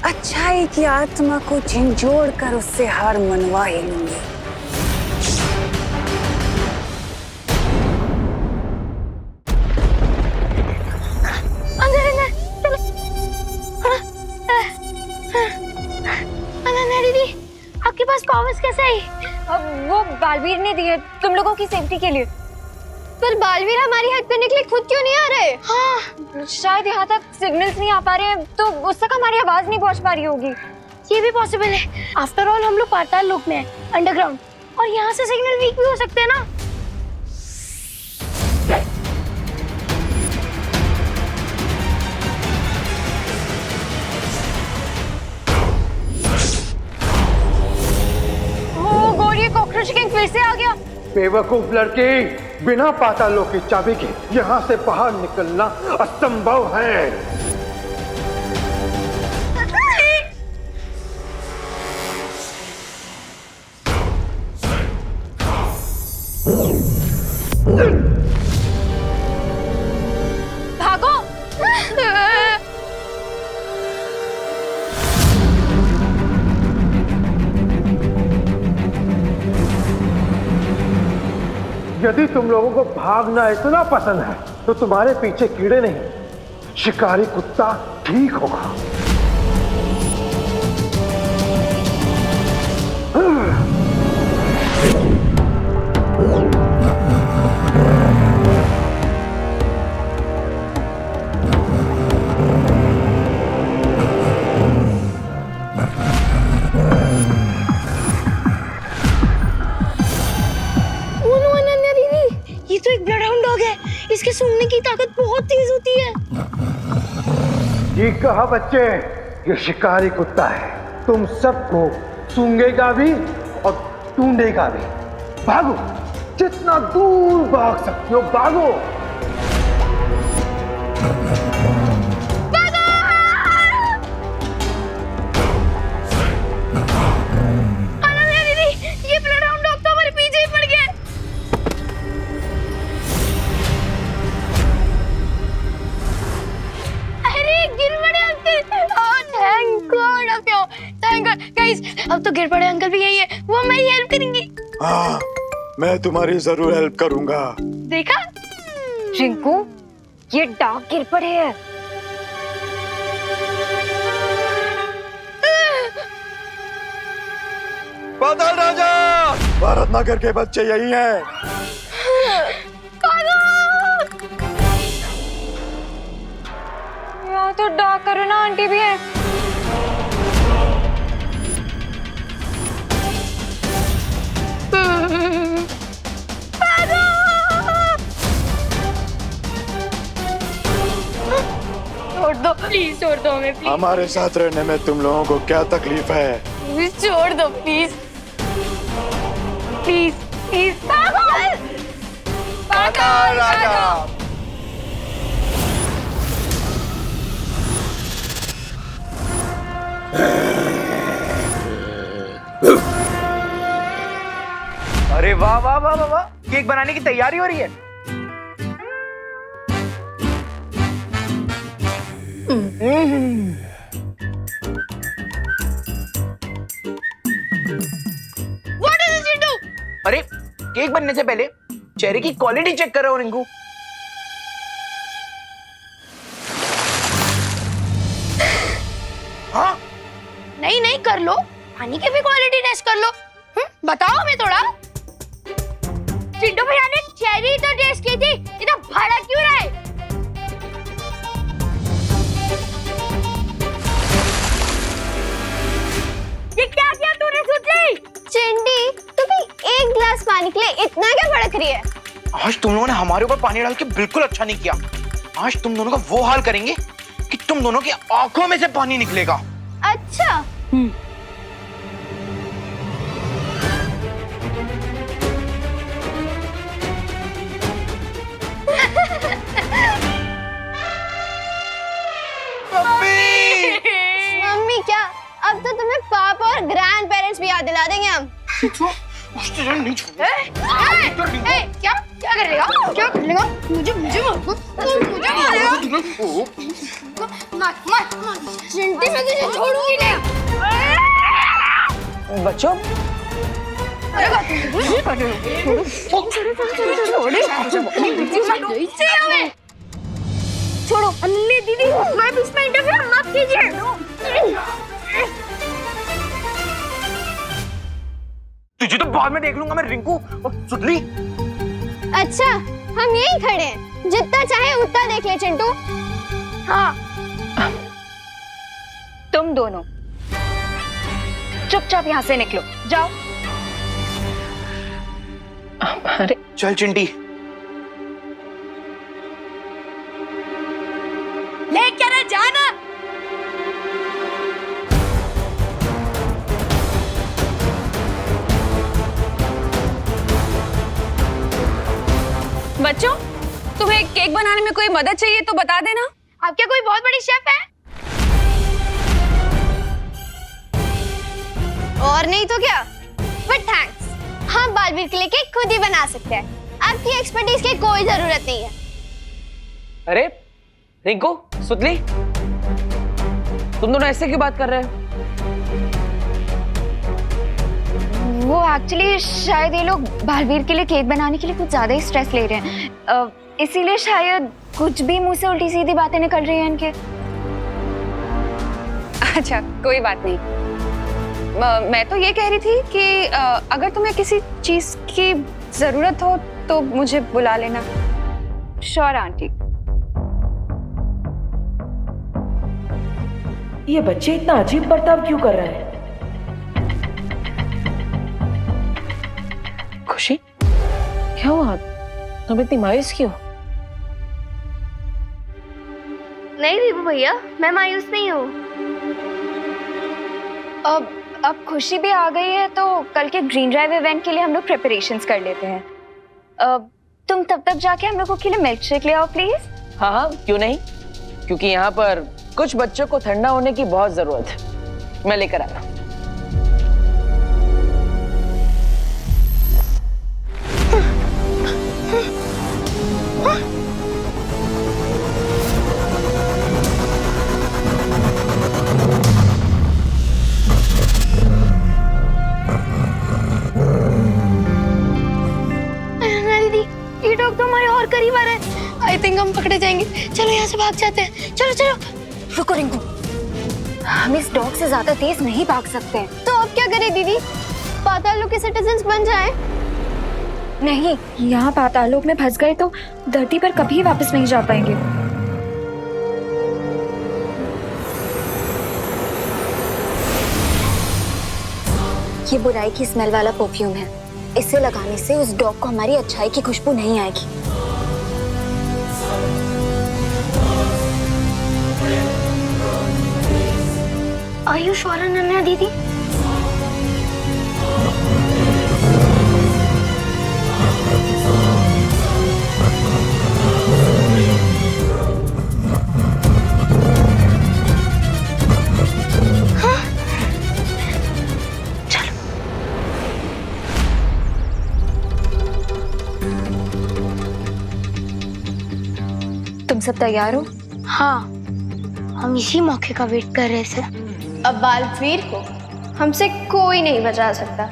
अच्छाई की आत्मा को झिंझोड़ कर उससे हार मनवा ही लूंगी। दीदी, आपके पास पावर्स कैसे आई? वो बालवीर ने दिए तुम लोगों की सेफ्टी के लिए। पर बालवीर हमारी हेल्प करने के लिए खुद क्यों नहीं आ रहे? हाँ, शायद यहाँ तक सिग्नल्स नहीं आ पा रहे हैं, तो उस तक हमारी आवाज नहीं पहुँच पा रही होगी। ये भी पॉसिबल है। आफ्टर ऑल हम लोग पाताल लोक में हैं, अंडरग्राउंड, और यहाँ से सिग्नल वीक भी हो सकते हैं ना। ओ गॉड, ये कॉकरोच किंग फिर से आ गया। बेवकूफ लड़की, बिना पाताल लोक की चाबी के यहाँ से बाहर निकलना असंभव है। भागो। यदि तुम लोगों को भागना इतना पसंद है तो तुम्हारे पीछे कीड़े नहीं, शिकारी कुत्ता ठीक होगा। ये तो एक ब्लडहाउंड डॉग है। इसके सूंघने की ताकत बहुत तेज होती है। ठीक कहा बच्चे, ये शिकारी कुत्ता है, तुम सबको सूंघेगा भी और ढूंढेगा भी। भागो, जितना दूर भाग सकते हो भागो। ये ब्लडहाउंड डॉग तो हमारे पीछे ही पड़ गया। अब तो गिर पड़े अंकल भी यही है, वो हमारी हेल्प करेंगे। हाँ, मैं तुम्हारी जरूर हेल्प करूंगा। देखा रिंकू, ये डॉग गिर पड़े है। पाताल राजा, भारत नगर के बच्चे यही हैं। तो डार्क करुणा आंटी भी है। छोड़ दो प्लीज, छोड़ दो हमें प्लीज। हमारे साथ रहने में तुम लोगों को क्या तकलीफ है? प्लीज छोड़ दो प्लीज प्लीज प्लीज। पागल पागल राजा। अरे वाह वाह वाह वाह वाह, केक बनाने की तैयारी हो रही है। What is this you do? अरे केक बनने से पहले चेरी की क्वालिटी चेक कर रहा हूँ रिंकू। हाँ नहीं नहीं कर लो, पानी की भी क्वालिटी टेस्ट कर लो। बताओ हमें थोड़ा। चिंटू भैया ने चेरी तो टेस्ट की थी, इतना भाड़ा क्यों रहा है? ये क्या किया तूने सुतली? चिंटी, तुम्हें एक गिलास पानी के लिए इतना क्या भड़क रही है? आज तुम लोगों ने हमारे ऊपर पानी डाल के बिल्कुल अच्छा नहीं किया। आज तुम दोनों का वो हाल करेंगे कि तुम दोनों की आंखों में से पानी निकलेगा। अच्छा। मम्मी क्या? अब तो तुम्हें पापा और ग्रैंड पेरेंट्स भी याद दिला देंगे हम। क्या क्या करेगा? क्या करेगा? मुझे मुझे मुझे मारेगा। चिंटी मैं तुझे छोड़ूंगी नहीं। बच्चों छोड़ो अन्नी दीदी, मैं भी इसमें इंटरफेयर मत कीजिए। तुझे तो बाद में देख लूंगा मैं रिंकू और सुतली। अच्छा हम यहीं खड़े हैं, जितना चाहे उतना देख ले चिंटू। हाँ तुम दोनों चुपचाप यहाँ से निकलो, जाओ। अरे चल चिंटी। ले क्या ना जाना। बच्चों, तुम्हें केक बनाने में कोई मदद चाहिए तो बता देना। आप क्या कोई बहुत बड़ी शेफ है? और नहीं तो क्या? बट थैंक्स, हम बालवीर के लिए केक खुद ही बना सकते हैं। आपकी एक्सपर्टीज की कोई जरूरत नहीं है। अरे रिंकू, सुतली, तुम दोनों ऐसे क्यों बात कर रहे हो? वो एक्चुअली शायद ये लोग बालवीर के लिए केक बनाने के लिए कुछ ज्यादा ही स्ट्रेस ले रहे हैं, इसीलिए शायद कुछ भी मुंह से उल्टी सीधी बातें निकल रही हैं इनके। अच्छा कोई बात नहीं। मैं तो ये कह रही थी कि अगर तुम्हें किसी चीज की जरूरत हो तो मुझे बुला लेना। Sure aunty. ये बच्चे इतना अजीब बर्ताव क्यों कर रहे हैं? खुशी, क्या हुआ? तुम इतनी मायूस क्यों? नहीं विभू भैया, मैं मायूस नहीं हूँ। अब खुशी भी आ गई है तो कल के ग्रीन ड्राइव इवेंट के लिए हम लोग प्रिपरेशंस कर लेते हैं। तुम तब तक जाके हम लोगों के लिए मिल्क शेक ले आओ प्लीज। हाँ हाँ क्यों नहीं, क्योंकि यहाँ पर कुछ बच्चों को ठंडा होने की बहुत जरूरत है। मैं लेकर आया। ये डॉग तो हमारे और करीब आ रहा है। आई थिंक हम पकड़े जाएंगे। चलो यहाँ से भाग जाते हैं। चलो चलो। रुको रिंकू, हम इस डॉग से ज्यादा तेज नहीं भाग सकते। तो अब क्या करें दीदी? पाताल लोक के सिटीजन्स बन जाएं? नहीं, यहाँ पाताल लोक में फंस गए तो धरती पर कभी वापस नहीं जा पाएंगे। ये बुराई की स्मेल वाला परफ्यूम है। इसे लगाने से उस डॉग को हमारी अच्छाई की खुशबू नहीं आएगी। Are you sure, अनन्या दीदी? हाँ? चलो। तुम सब तैयार हो? हाँ, हम इसी मौके का वेट कर रहे थे। अब बालवीर को हमसे कोई नहीं बचा सकता।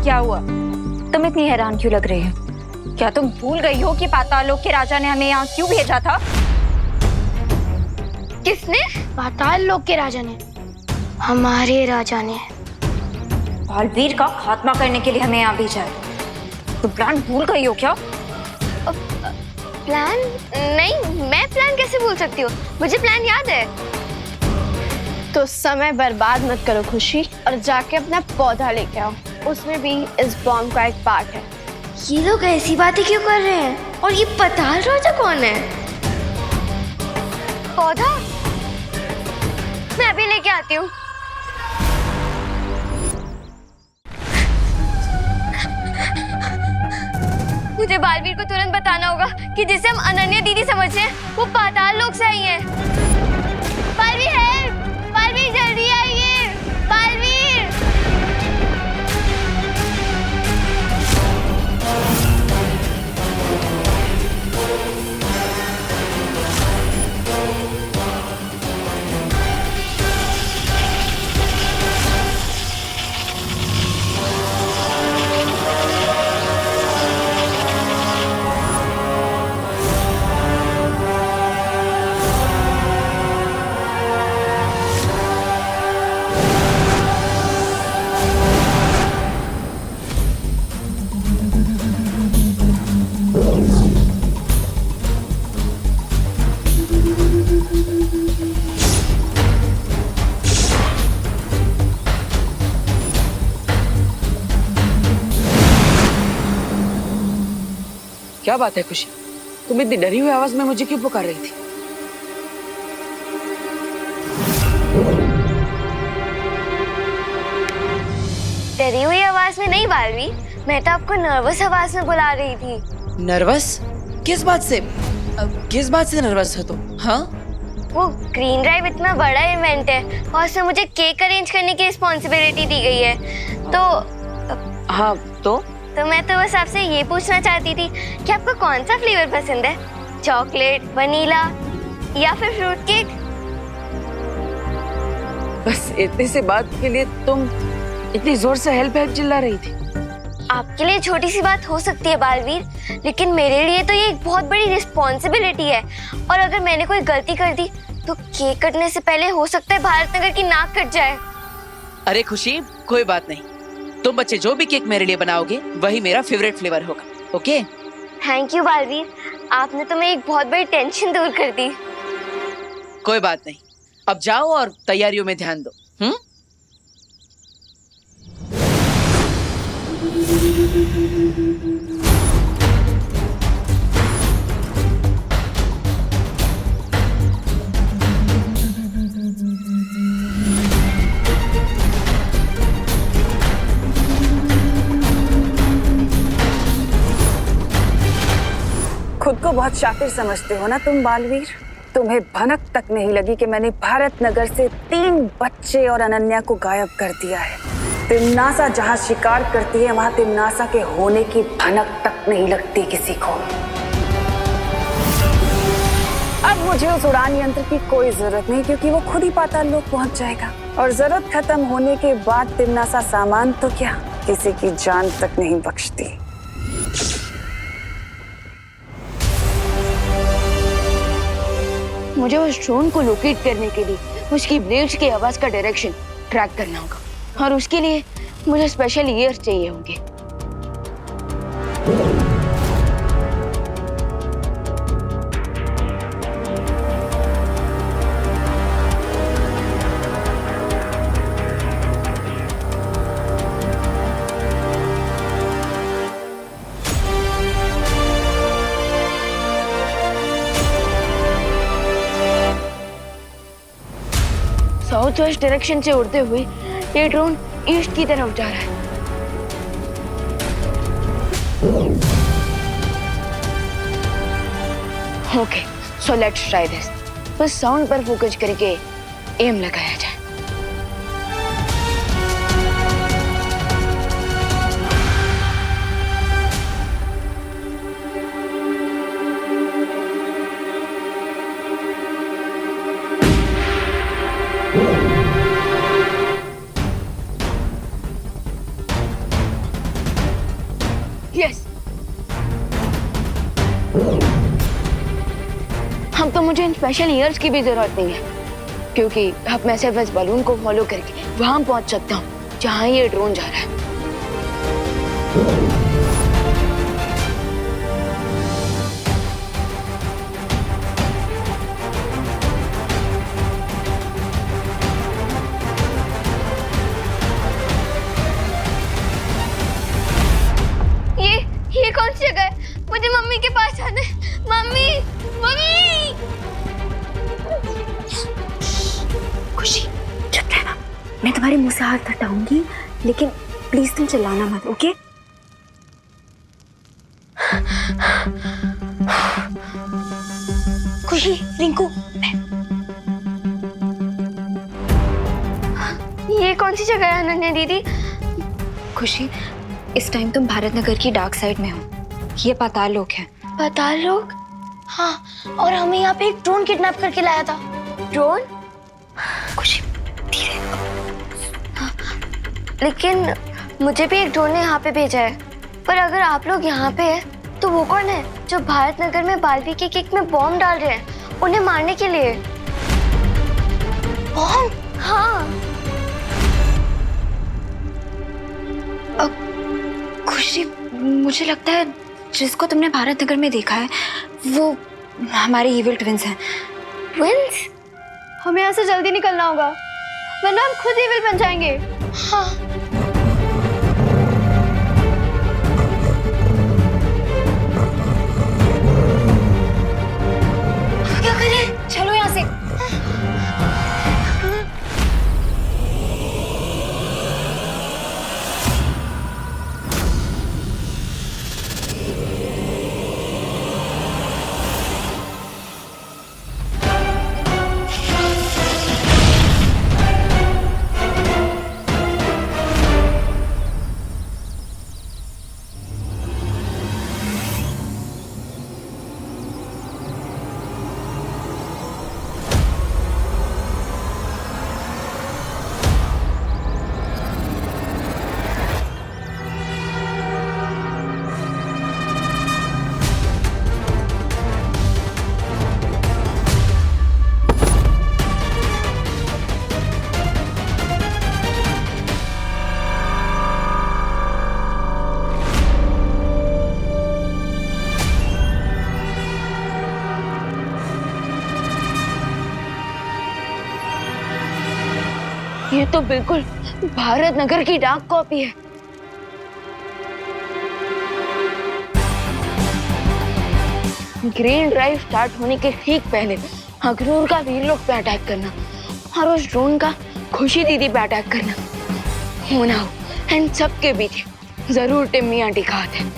क्या हुआ? तुम इतनी हैरान क्यों लग रही हो? क्या तुम भूल गई हो कि पाताल लोक के राजा ने हमें यहाँ क्यों भेजा था? किसने? पाताल लोक के राजा ने, हमारे राजा ने बालवीर का खात्मा करने के लिए हमें यहाँ भेजा है। तुम प्लान भूल गई हो क्या? प्लान? नहीं, मैं प्लान कैसे भूल सकती हूँ? मुझे प्लान याद है। तो समय बर्बाद मत करो खुशी, और जाके अपना पौधा लेके आओ। उसमें भी इस बॉम्ब का एक पार्ट है। ये लोग ऐसी बातें क्यों कर रहे हैं? और ये पाताल राजा कौन है? पौधा? मैं अभी लेके आती हूँ। मुझे बालवीर को तुरंत बताना होगा कि जिसे हम अनन्या दीदी समझते हैं वो पाताल लोक से आई है। बालवीर है, बालवीर जल्दी आइए, बालवीर। क्या बात है खुशी? तुम इतनी डरी हुई आवाज में मुझे क्यों पुकार रही थी? डरी हुई आवाज में नहीं बालवीर, मैं तो आपको नर्वस आवाज में बुला रही थी। नर्वस? किस बात से? किस बात से नर्वस है तुम? हाँ? वो ग्रीन ड्राइव इतना बड़ा इवेंट है और उसमें मुझे केक अरेंज करने की रिस्पॉन्सिबिलिटी दी गई है। तो हाँ, तो मैं तो बस आपसे ये पूछना चाहती थी कि आपको कौन सा फ्लेवर पसंद है? चॉकलेट, वनीला या फिर फ्रूट केक? बस इतनी सी बात के लिए तुम इतनी जोर से हेल्प हेल्प चिल्ला रही थी? आपके लिए छोटी सी बात हो सकती है बालवीर, लेकिन मेरे लिए तो ये एक बहुत बड़ी रिस्पॉन्सिबिलिटी है। और अगर मैंने कोई गलती कर दी तो केक कटने से पहले हो सकता है भारत नगर की नाक कट जाए। अरे खुशी, कोई बात नहीं। तुम बच्चे जो भी केक मेरे लिए बनाओगे वही मेरा फेवरेट फ्लेवर होगा। ओके? थैंक यू बालवीर, आपने तो मेरी एक बहुत बड़ी टेंशन दूर कर दी। कोई बात नहीं, अब जाओ और तैयारियों में ध्यान दो। खुद को बहुत शातिर समझते हो ना तुम बालवीर? तुम्हें भनक तक नहीं लगी कि मैंने भारत नगर से 3 बच्चे और अनन्या को गायब कर दिया है। तिम्नासा जहाँ शिकार करती है वहाँ तिम्नासा के होने की भनक तक नहीं लगती किसी को। अब मुझे उस उड़ान यंत्र की कोई जरूरत नहीं, क्योंकि वो खुद ही पाताल लोक पहुँच जाएगा। और जरूरत खत्म होने के बाद तिम्नासा सामान तो क्या किसी की जान तक नहीं बख्शती। मुझे उस ड्रोन को लोकेट करने के लिए उसकी ब्लेड्स की आवाज का डायरेक्शन ट्रैक करना होगा और उसके लिए मुझे स्पेशल ईयर्स चाहिए होंगे। साउथ वेस्ट डायरेक्शन से उड़ते हुए ये ड्रोन ईस्ट की तरफ जा रहा है। Okay, so let's try this. बस साउंड पर फोकस करके एम लगाया जाए। यस, हम तो मुझे इन स्पेशल ईयर्स की भी जरूरत नहीं है, क्योंकि अब मैं सिर्फ इस बलून को फॉलो करके वहां पहुंच सकता हूँ जहां ये ड्रोन जा रहा है। ये कौन सी जगह है? मुझे मम्मी के पास जाना है। Mummy, mummy! खुशी, चुप रहना। मैं तुम्हारे मुंह से हाथ हटाऊंगी, लेकिन प्लीज तुम चिल्लाना मत, ओके? खुशी, रिंकू, ये कौन सी जगह है अनन्या दीदी? खुशी, इस टाइम तुम भारत नगर की डार्क साइड में हो। ये पाताल लोक है। पाताल लोक? हाँ, और हमें यहाँ पे एक ड्रोन किडनैप करके लाया था। ड्रोन? खुशी, धीरे। हाँ, लेकिन मुझे भी एक ड्रोन ने यहाँ पे भेजा है। पर अगर आप लोग यहाँ पे हैं, तो वो कौन है जो भारत नगर में बालवी के केक में बॉम्ब डाल रहे हैं उन्हें मारने के लिए? बॉम्ब? हाँ। खुशी, मुझे लगता है जिसको तुमने भारत नगर में देखा है वो हमारे इविल ट्विंस हैं। ट्विंस? हमें यहाँ से जल्दी निकलना होगा, वरना हम खुद इविल बन जाएंगे। हाँ। क्या करें? चलो यहाँ से। ये तो बिल्कुल भारत नगर की डाक कॉपी है। ग्रीन ड्राइव स्टार्ट होने के ठीक पहले अखनूर का वीरलोक पे अटैक करना और उस ड्रोन का खुशी दीदी पे अटैक करना होना हो, एंड सबके बीच जरूर टिम्मी आंटी का हाथ है।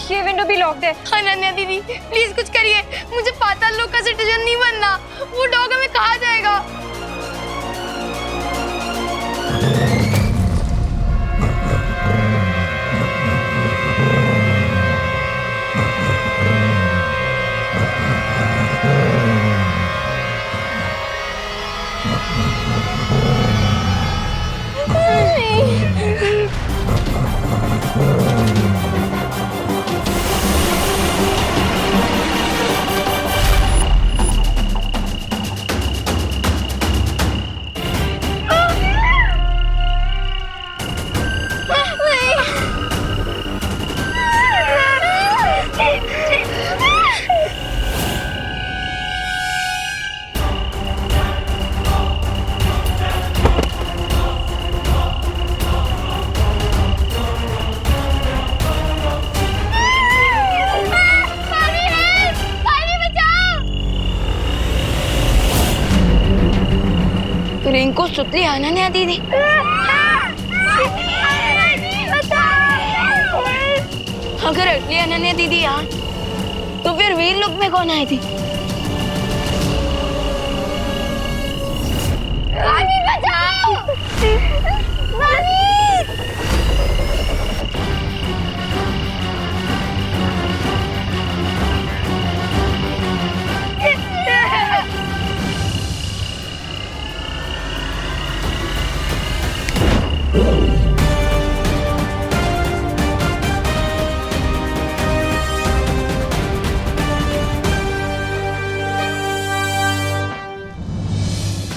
ये विंडो भी लॉक्ड है। अनन्या दीदी, प्लीज कुछ करिए। मुझे पाताल लोक का सिटीजन नहीं बनना। वो डॉग हमें कहाँ जाएगा? रिंकू सुतली आना नहीं आती थी। अगर असली अनन्या दीदी यहाँ तो फिर वीर लोक में कौन आई थी? नानी बचाओ! नानी!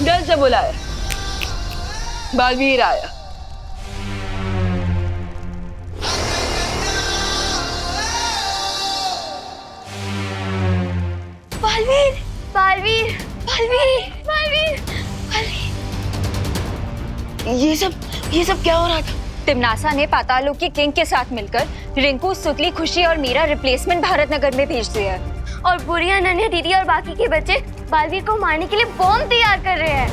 जल्द से बुलाया, बालवीर आया। बालवीर! बालवीर! बालवीर! बालवीर! बालवीर! ये सब क्या हो रहा था? तिमनासा ने पाताल लोक के किंग के साथ मिलकर रिंकू, सुतली, खुशी और मीरा रिप्लेसमेंट भारत नगर में भेज दिया है। और बुरी अनन्या दीदी और बाकी के बच्चे बालवीर को मारने के लिए बॉम्ब तैयार कर रहे हैं।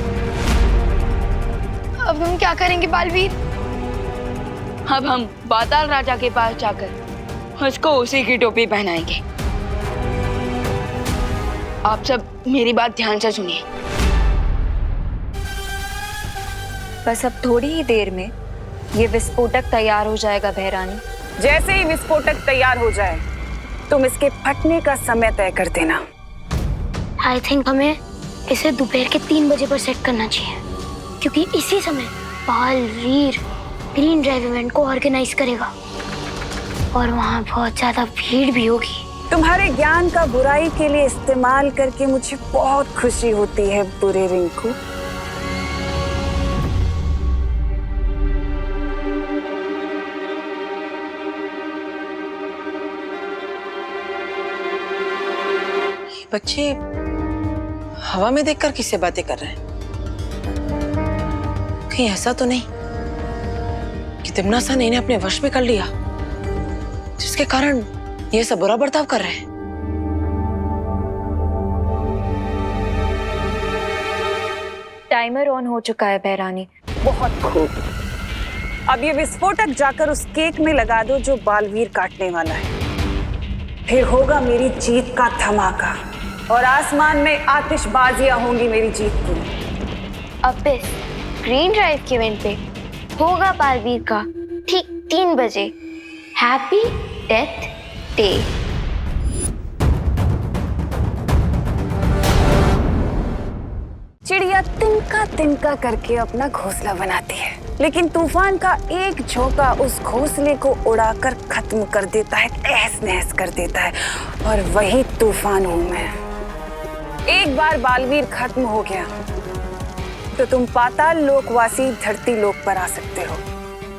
अब हम क्या करेंगे बालवीर? अब हम पाताल राजा के पास जाकर उसको उसी की टोपी पहनाएंगे। आप सब मेरी बात ध्यान से सुनिए। बस अब थोड़ी ही देर में ये विस्फोटक तैयार हो जाएगा बहरानी। जैसे ही विस्फोटक तैयार हो जाए तुम इसके फटने का समय तय कर देना। आई थिंक हमें इसे दोपहर के 3 बजे पर सेट करना चाहिए, क्योंकि इसी समय बालवीर ग्रीन ड्राइव इवेंट को ऑर्गेनाइज करेगा और वहाँ बहुत ज्यादा भीड़ भी होगी। तुम्हारे ज्ञान का बुराई के लिए इस्तेमाल करके मुझे बहुत खुशी होती है बुरे रिंकू। बच्चे हवा में देखकर किससे बातें कर रहे हैं? कहीं ऐसा तो नहीं कि तिमनासा ने इन्हें अपने वश में कर लिया, जिसके कारण ये सब बुरा बर्ताव कर रहे हैं? टाइमर ऑन हो चुका है बहरानी। बहुत खूब। अब ये विस्फोटक जाकर उस केक में लगा दो जो बालवीर काटने वाला है। फिर होगा मेरी जीत का धमाका और आसमान में आतिशबाजियां होंगी मेरी जीत की। अब इस ग्रीन ड्राइव के इवेंट पे होगा बालवीर का ठीक 3 बजे हैप्पी डेथ डे। चिड़िया तिनका तिनका करके अपना घोंसला बनाती है, लेकिन तूफान का एक झोंका उस घोंसले को उड़ाकर खत्म कर देता है, तहस नहस कर देता है। और वही तूफान हूं मैं। एक बार बालवीर खत्म हो गया तो तुम पाताल लोकवासी धरती लोक पर आ सकते हो,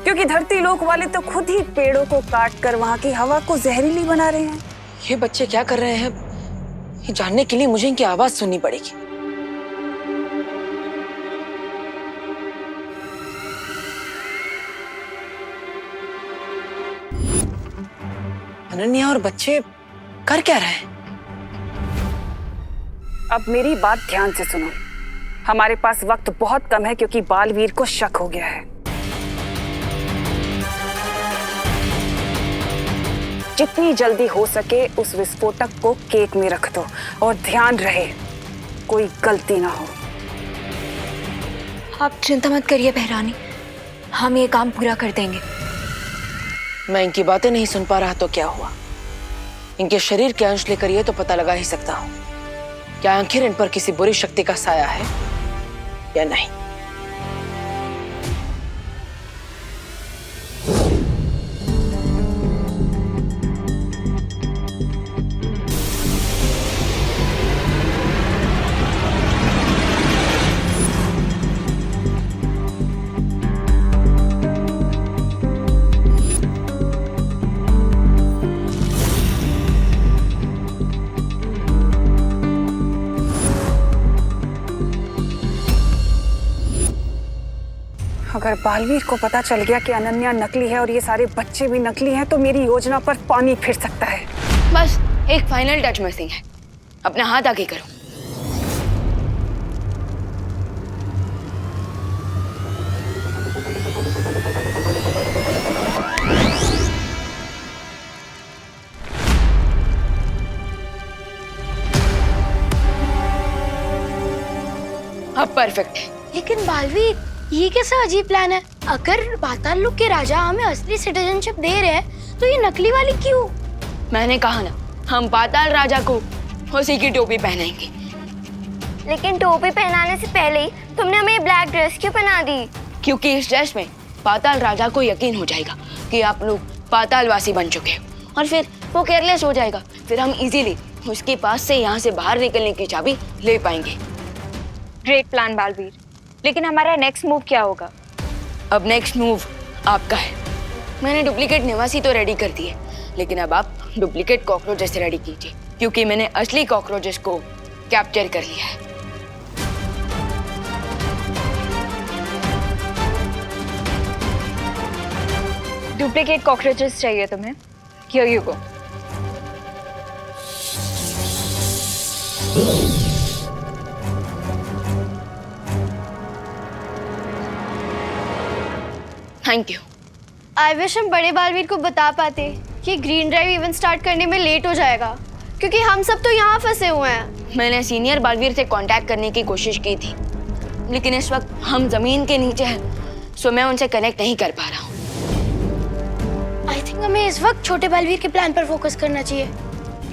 क्योंकि धरती लोक वाले तो खुद ही पेड़ों को काट कर वहां की हवा को जहरीली बना रहे हैं। ये बच्चे क्या कर रहे हैं, ये जानने के लिए मुझे इनकी आवाज सुननी पड़ेगी। अनन्या और बच्चे कर क्या रहे हैं? अब मेरी बात ध्यान से सुनो। हमारे पास वक्त बहुत कम है, क्योंकि बालवीर को शक हो गया है। जितनी जल्दी हो सके उस विस्फोटक को केक में रख दो, और ध्यान रहे कोई गलती ना हो। आप चिंता मत करिए बहरानी, हम ये काम पूरा कर देंगे। मैं इनकी बातें नहीं सुन पा रहा तो क्या हुआ? इनके शरीर के अंश लेकर ये तो पता लगा ही सकता हूँ क्या आखिर इन पर किसी बुरी शक्ति का साया है, या नहीं। अगर बालवीर को पता चल गया कि अनन्या नकली है और ये सारे बच्चे भी नकली हैं, तो मेरी योजना पर पानी फिर सकता है। बस एक फाइनल टच मिसिंग है, अपना हाथ आगे करो। अब परफेक्ट है। लेकिन बालवीर, ये कैसा अजीब प्लान है? अगर पाताल लोक के राजा हमें असली सिटीजनशिप दे रहे हैं, तो ये नकली वाली क्यों? मैंने कहा ना, हम पाताल राजा को उसी की टोपी पहनाएंगे। लेकिन टोपी पहनाने से पहले ही तुमने हमें ब्लैक ड्रेस क्यों पहना दी? क्योंकि इस ड्रेस में पाताल राजा को यकीन हो जाएगा कि आप लोग पातालवासी बन चुके हो, और फिर वो केयरलेस हो जाएगा। फिर हम इजीली उसके पास से यहाँ से बाहर निकलने की चाबी ले पाएंगे। ग्रेट प्लान बालवीर, लेकिन हमारा नेक्स्ट मूव क्या होगा? अब नेक्स्ट मूव आपका है। मैंने डुप्लीकेट निवासी तो रेडी कर दिए, लेकिन अब आप डुप्लीकेट कॉकरोचेस रेडी कीजिए, क्योंकि मैंने असली कॉकरोचेस को कैप्चर कर लिया है। डुप्लीकेट कॉकरोचेस चाहिए तुम्हें? Here you go. Thank you. I wish हम बड़े बालवीर को बता पाते कि ग्रीन ड्राइव इवेंट स्टार्ट करने में लेट हो जाएगा, क्योंकि हम सब तो यहाँ फंसे हुए हैं। मैंने सीनियर बालवीर से कांटेक्ट करने की कोशिश की थी, लेकिन इस वक्त हम जमीन के नीचे हैं, सो मैं उनसे कनेक्ट नहीं कर पा रहा हूँ। आई थिंक हमें इस वक्त छोटे बालवीर के प्लान पर फोकस करना चाहिए।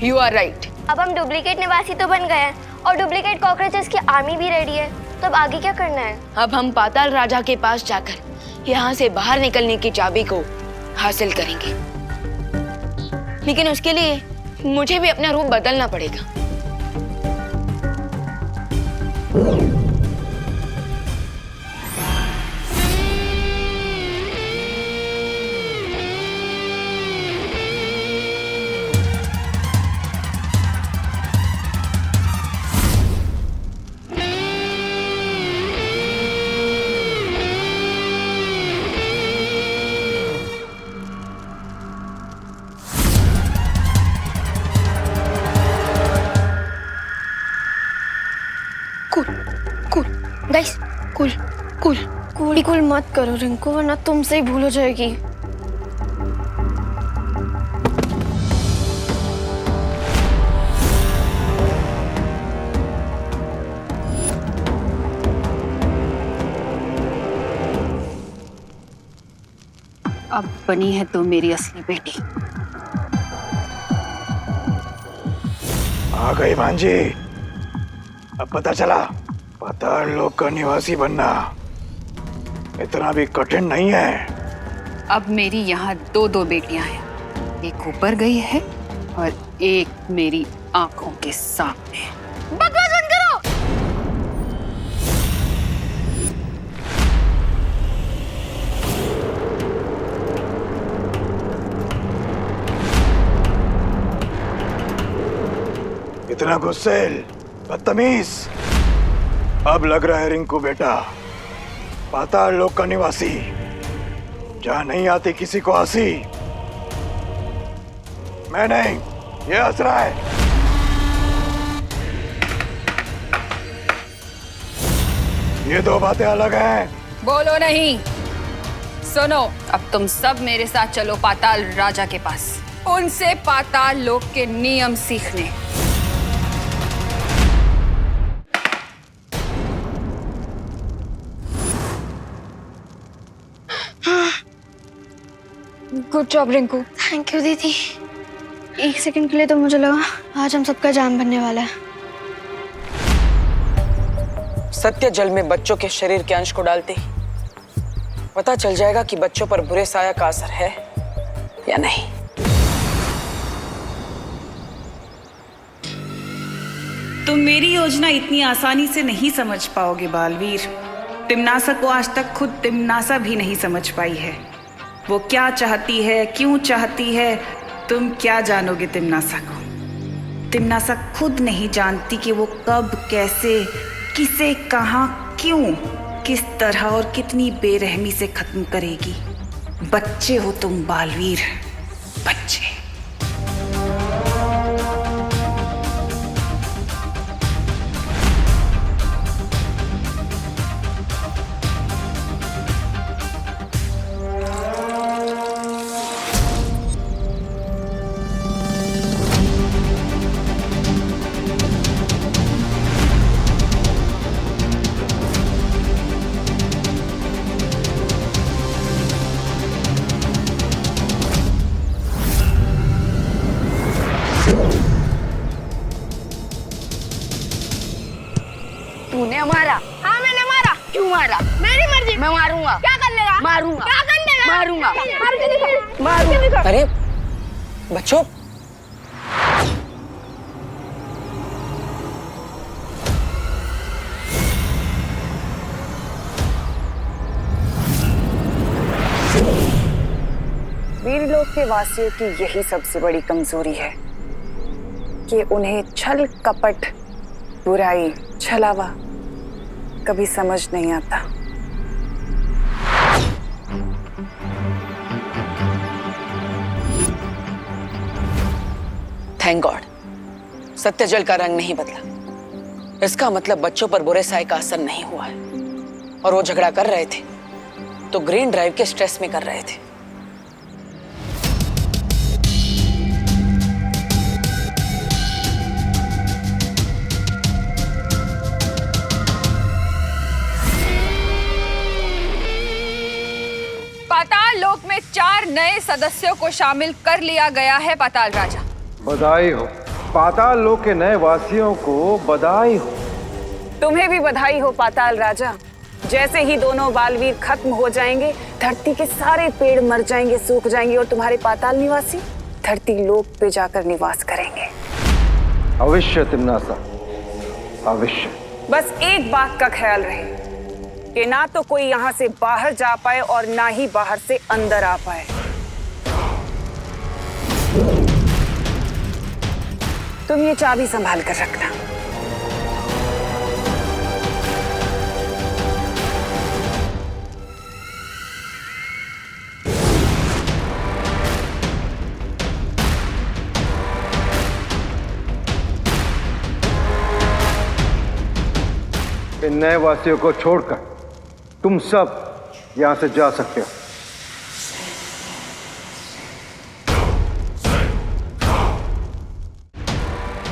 You are right. अब हम डुप्लीकेट निवासी तो बन गए हैं और डुप्लीकेट कॉकरोचेस की आर्मी भी रेडी है, तो अब आगे क्या करना है? अब हम पाताल राजा के पास जाकर यहाँ से बाहर निकलने की चाबी को हासिल करेंगे, लेकिन उसके लिए मुझे भी अपना रूप बदलना पड़ेगा। Guys, cool cool cool cool मत करो रिंकू, वरना तुमसे ही भूल हो जाएगी। अब बनी है तो मेरी असली बेटी। आ गई भांजी। अब पता चला पाताल लोक का निवासी बनना इतना भी कठिन नहीं है। अब मेरी यहाँ दो बेटियां हैं, एक ऊपर गई है और एक मेरी आंखों के सामने। बकवास बंद करो। इतना गुस्सेल, बदतमीज। अब लग रहा है रिंकू बेटा पाताल लोक का निवासी, जहां नहीं आती किसी को हंसी। मैं नहीं, ये हंस रहा है। ये दो बातें अलग हैं। बोलो नहीं, सुनो। अब तुम सब मेरे साथ चलो पाताल राजा के पास, उनसे पाताल लोक के नियम सीखने। Good job Rinku. Thank you दीदी। एक सेकंड के लिए तो मुझे लगा आज हम सबका जान बनने वाला है। सत्य जल में बच्चों के शरीर के अंश को डालते ही पता चल जाएगा कि बच्चों पर बुरे साया का असर है या नहीं। तुम मेरी योजना इतनी आसानी से नहीं समझ पाओगे बालवीर। तिम्नासा को आज तक खुद तिम्नासा भी नहीं समझ पाई है। वो क्या चाहती है, क्यों चाहती है, तुम क्या जानोगे तिम्नासा को? तिम्नासा खुद नहीं जानती कि वो कब, कैसे, किसे, कहां, क्यों, किस तरह और कितनी बेरहमी से खत्म करेगी। बच्चे हो तुम बालवीर, बच्चे। तूने मारा? हाँ मैंने मारा। क्यों मारा? मेरी मर्जी। मैं मारूंगा। क्या कर लेगा? मारूंगा। क्या कर लेगा? मारूंगा। मार के दिखा। मारूंगा। अरे बच्चों, वीरलोक के वासियों की यही सबसे बड़ी कमजोरी है कि उन्हें छल, कपट, बुराई, छलावा कभी समझ नहीं आता। थैंक गॉड, सत्य जल का रंग नहीं बदला। इसका मतलब बच्चों पर बुरे साए का असर नहीं हुआ है। और वो झगड़ा कर रहे थे तो ग्रीन ड्राइव के स्ट्रेस में कर रहे थे। पाताल लोक में 4 नए सदस्यों को शामिल कर लिया गया है पाताल राजा। बधाई हो पाताल लोक के नए वासियों को, बधाई हो। तुम्हें भी बधाई हो पाताल राजा। जैसे ही दोनों बालवीर खत्म हो जाएंगे, धरती के सारे पेड़ मर जाएंगे, सूख जाएंगे और तुम्हारे पाताल निवासी धरती लोक पे जाकर निवास करेंगे। अवश्य तिम्नासा, अवश्य। बस एक बात का ख्याल रहे कि ना तो कोई यहाँ से बाहर जा पाए और ना ही बाहर से अंदर आ पाए। तुम ये चाबी संभाल कर रखना। इन नए वासियों को छोड़कर तुम सब यहां से जा सकते हो।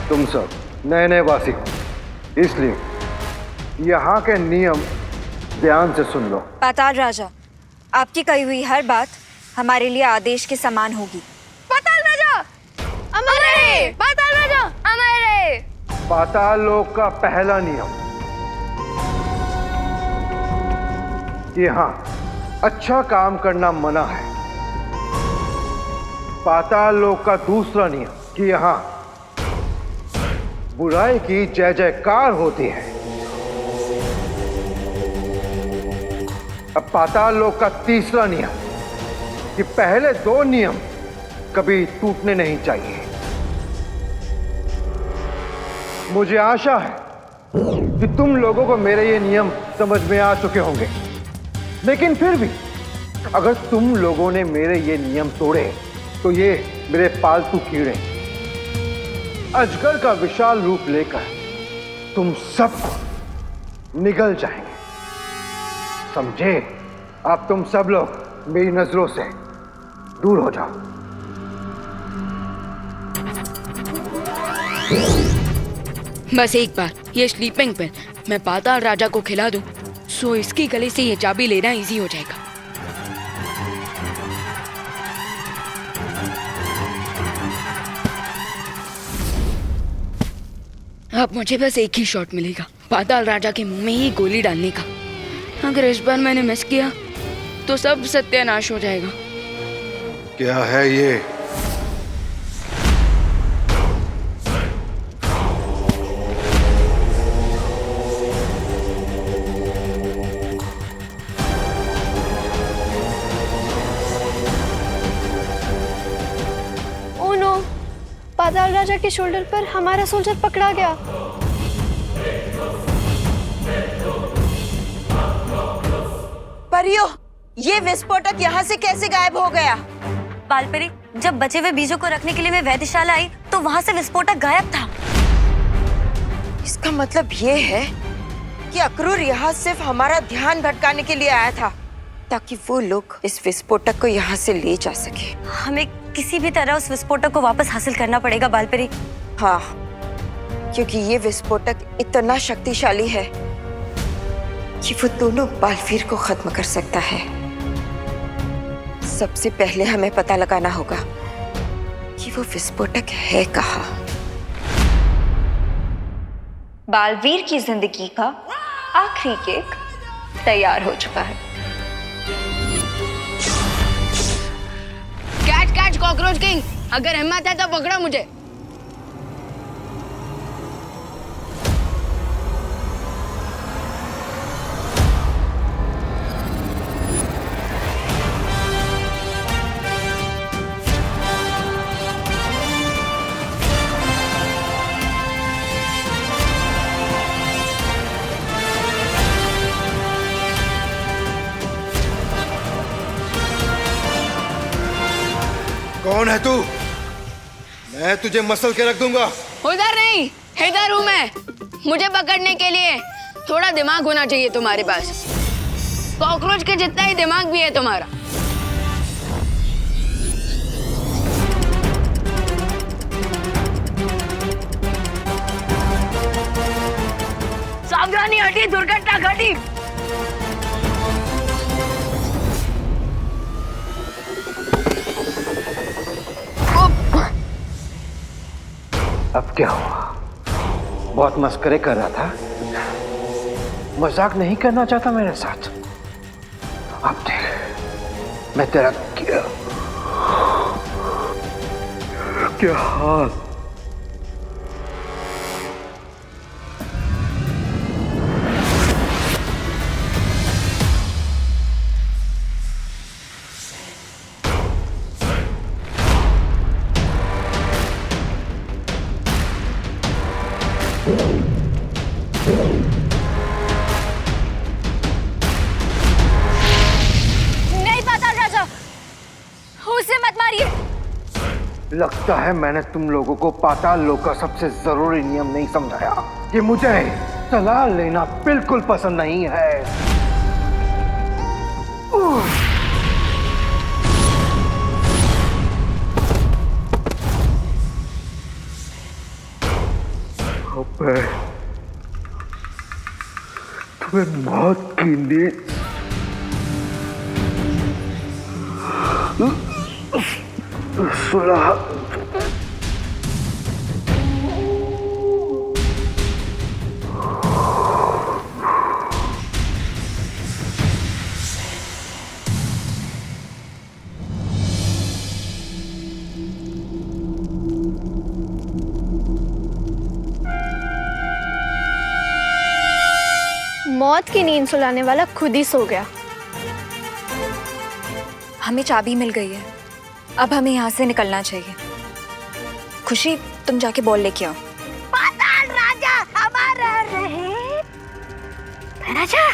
तुम सब नए नए वासी हो, इसलिए यहाँ के नियम ध्यान से सुन लो। पाताल राजा, आपकी कही हुई हर बात हमारे लिए आदेश के समान होगी। पाताल राजा अमर रहे। पाताल राजा अमर रहे। पाताल लोक का पहला नियम कि हाँ, अच्छा काम करना मना है। पाताल लोक का दूसरा नियम कि यहाँ बुराई की जय जयकार होती है। अब पाताल लोक का तीसरा नियम कि पहले 2 नियम कभी टूटने नहीं चाहिए। मुझे आशा है कि तुम लोगों को मेरे ये नियम समझ में आ चुके होंगे, लेकिन फिर भी अगर तुम लोगों ने मेरे ये नियम तोड़े तो ये मेरे पालतू कीड़े अजगर का विशाल रूप लेकर तुम सबको निगल जाएंगे। समझे? अब तुम सब लोग मेरी नजरों से दूर हो जाओ। बस एक बार ये स्लीपिंग पिल मैं पाताल राजा को खिला दूं, सो इसके गले से ये चाबी लेना इजी हो जाएगा। अब मुझे बस एक ही शॉट मिलेगा। पाताल राजा के मुंह में ही गोली डालने का। अगर इस बार मैंने मिस किया तो सब सत्यानाश हो जाएगा। क्या है ये? ओह नो, पाताल राजा के शोल्डर पर हमारा सोल्जर पकड़ा गया। परियो, ये विस्फोटक यहाँ से कैसे गायब हो गया? बालपरी, जब बचे हुए बीजों को रखने के लिए मैं वैद्यशाला आई तो वहाँ से विस्फोटक गायब था। इसका मतलब ये है कि अक्रूर यहाँ सिर्फ हमारा ध्यान भटकाने के लिए आया था, ताकि वो लोग इस विस्फोटक को यहाँ से ले जा सके। हमें किसी भी तरह उस विस्फोटक को वापस हासिल करना पड़ेगा बालपरी। हाँ, क्योंकि ये विस्फोटक इतना शक्तिशाली है कि वो दोनों बालवीर को खत्म कर सकता है। सबसे पहले हमें पता लगाना होगा कि वो विस्फोटक है कहाँ। बालवीर की जिंदगी का आखिरी केक तैयार हो चुका है। कैच कैच कॉकरोच किंग, अगर हिम्मत है तो पकड़ो मुझे। कौन है तू? मैं तुझे मसल के रख दूंगा। उधर नहीं, इधर हूँ मैं। मुझे पकड़ने के लिए थोड़ा दिमाग होना चाहिए तुम्हारे पास। कॉकरोच के जितना ही दिमाग भी है तुम्हारा। सावधानी, हटी, दुर्घटना घटी। अब क्या हुआ? बहुत मस्करे कर रहा था, मजाक नहीं करना चाहता मेरे साथ। अब देख मैं तेरा क्या हाल। नहीं पाताल राजा, उसे मत मारिए। लगता है मैंने तुम लोगों को पाताल लोक का सबसे जरूरी नियम नहीं समझाया कि मुझे सलाह लेना बिल्कुल पसंद नहीं है। अबे, तुम्हें मौत की नींद सुला। मौत की नींद सुलाने वाला खुद ही सो गया। हमें चाबी मिल गई है, अब हमें यहाँ से निकलना चाहिए। खुशी, तुम जाके बॉल लेके आओ। पाताल राजा हमारा रहे। राजा,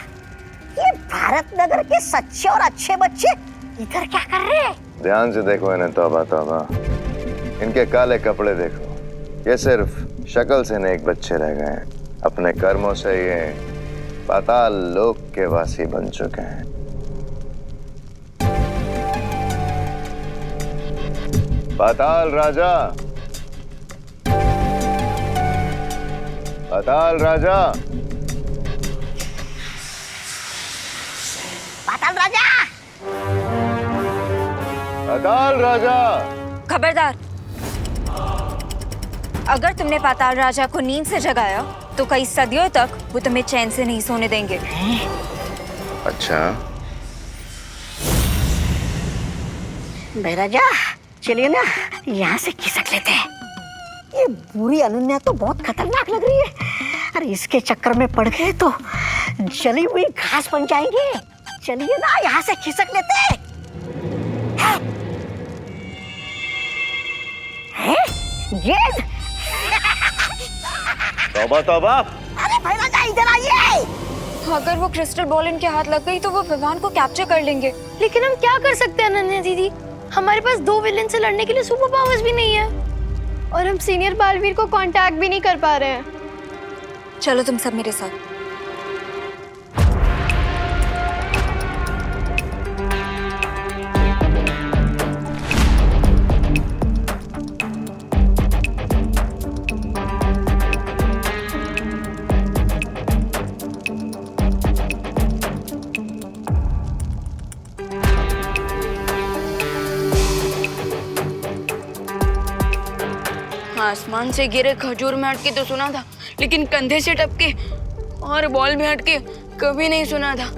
ये भारत नगर के सच्चे और अच्छे बच्चे इधर क्या कर रहे हैं? ध्यान से देखो इन्हें, तौबा तौबा। इनके काले कपड़े देखो, ये सिर्फ शक्ल से नेक बच्चे रह गए हैं। अपने कर्मों से ये पाताल लोक के वासी बन चुके हैं। पाताल राजा, पाताल राजा, पाताल राजा, पाताल राजा। खबरदार, अगर तुमने पाताल राजा को नींद से जगाया तो कई सदियों तक वो तुम्हें चैन से नहीं सोने देंगे। अच्छा, महाराजा चलिए ना, यहाँ से खिसक लेते हैं। ये बुरी अनन्या तो बहुत खतरनाक लग रही है। अरे इसके चक्कर में पड़ गए तो जली हुई घास बन जाएंगे। चलिए ना, यहाँ से खिसक लेते हैं। गेंद! तौबा तौबा। अरे महाराजा इधर आइए। अगर वो क्रिस्टल बॉल इनके हाथ लग गई तो वो विवान को कैप्चर कर लेंगे। लेकिन हम क्या कर सकते हैं अनन्या दीदी? हमारे पास 2 विलेन से लड़ने के लिए सुपर पावर्स भी नहीं है और हम सीनियर बालवीर को कांटेक्ट भी नहीं कर पा रहे हैं। चलो तुम सब मेरे साथ। आसमान से गिरे खजूर में हटके तो सुना था, लेकिन कंधे से टपके और बॉल में हटके कभी नहीं सुना था।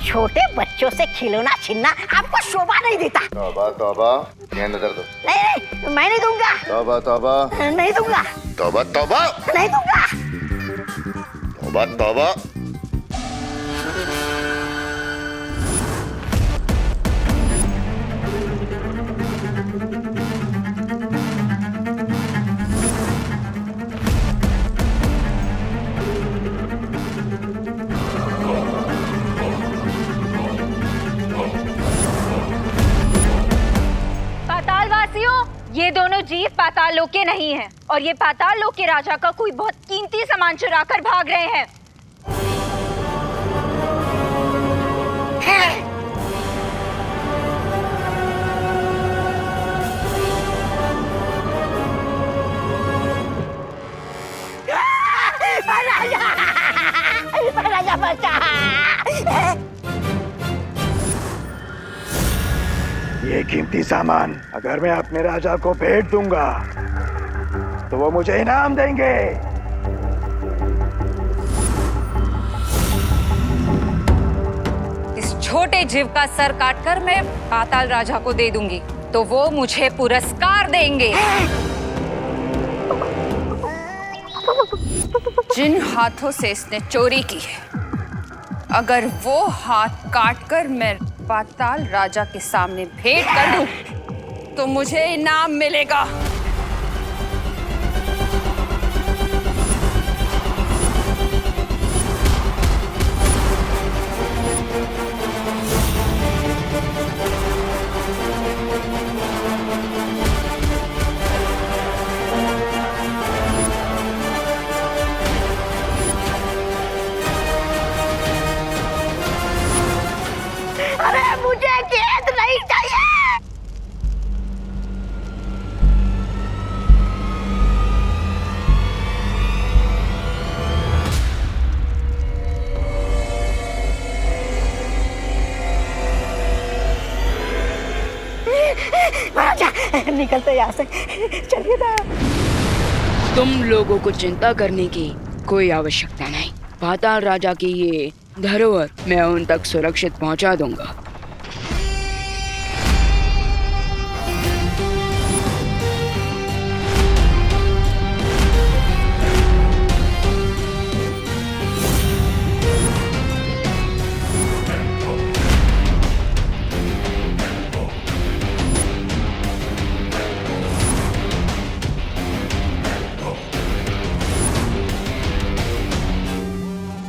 छोटे बच्चों से खिलौना छीनना आपको शोभा नहीं देता। तौबा तौबा। गेंद उधर दो। नहीं, मैं नहीं दूंगा। तौबा तौबा। नहीं दूंगा। तौबा तौबा। नहीं दूंगा। तौबा तौबा। ये दोनों जीव पाताल लोक के नहीं हैं और ये पाताल लोक के राजा का कोई बहुत कीमती सामान चुरा कर भाग रहे हैं। राजा बचा। ये कीमती सामान अगर मैं अपने राजा को भेंट दूंगा तो वो मुझे इनाम देंगे। इस छोटे जीव का सर काटकर मैं पाताल राजा को दे दूंगी तो वो मुझे पुरस्कार देंगे। जिन हाथों से इसने चोरी की है, अगर वो हाथ काटकर मैं पाताल राजा के सामने भेंट कर दूं, तो मुझे इनाम मिलेगा। अरे मुझे गेंद नहीं चाहिए। महाराजा निकलते यहाँ से, चलिए ना। तुम लोगों को चिंता करने की कोई आवश्यकता नहीं। पाताल राजा की ये धरोहर मैं उन तक सुरक्षित पहुंचा दूंगा।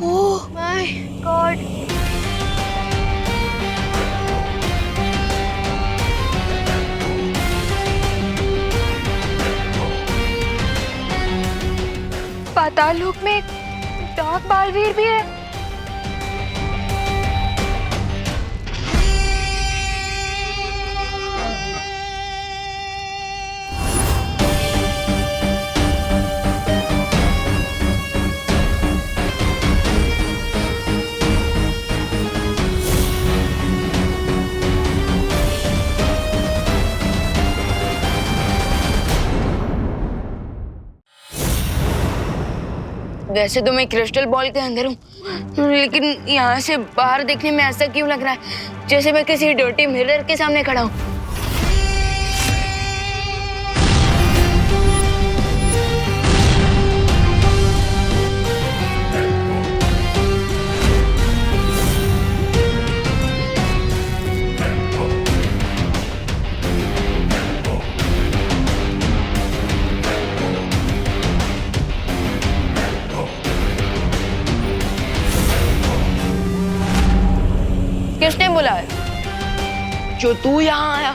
Oh my God. पाताल लोक में एक डार्क बालवीर भी है। वैसे तो मैं क्रिस्टल बॉल के अंदर हूँ, लेकिन यहाँ से बाहर देखने में ऐसा क्यों लग रहा है जैसे मैं किसी डर्टी मिरर के सामने खड़ा हूँ। किसने बुलाया? जो तू यहाँ आया?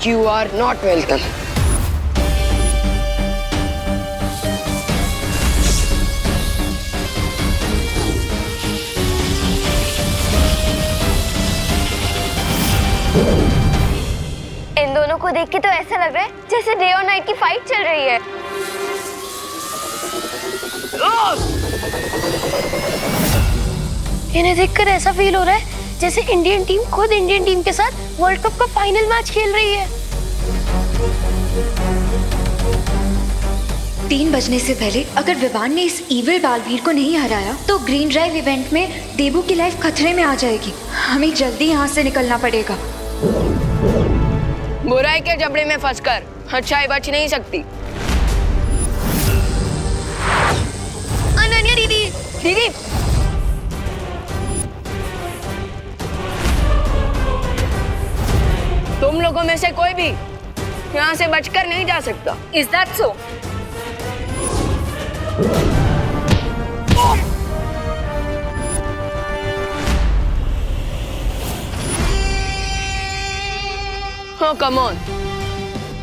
You are not welcome. इन दोनों को देख के तो ऐसा लग रहा है जैसे डे और नाइट की फाइट चल रही है। इन्हें देखकर ऐसा फील हो रहा है जैसे इंडियन टीम खुद इंडियन टीम के साथ वर्ल्ड कप का फाइनल मैच खेल रही है। 3 बजने से पहले अगर विवान ने इस इविल बालवीर को नहीं हराया तो ग्रीन ड्राइव इवेंट में देबू की लाइफ खतरे में आ जाएगी। हमें जल्दी यहाँ से निकलना पड़ेगा। बुराई के जबड़े में फंसकर अच्छाई बच नहीं सकती। अनन्या दीदी, दीदी, तुम लोगों में से कोई भी यहाँ से बचकर नहीं जा सकता। Is that so? हाँ, कम ऑन।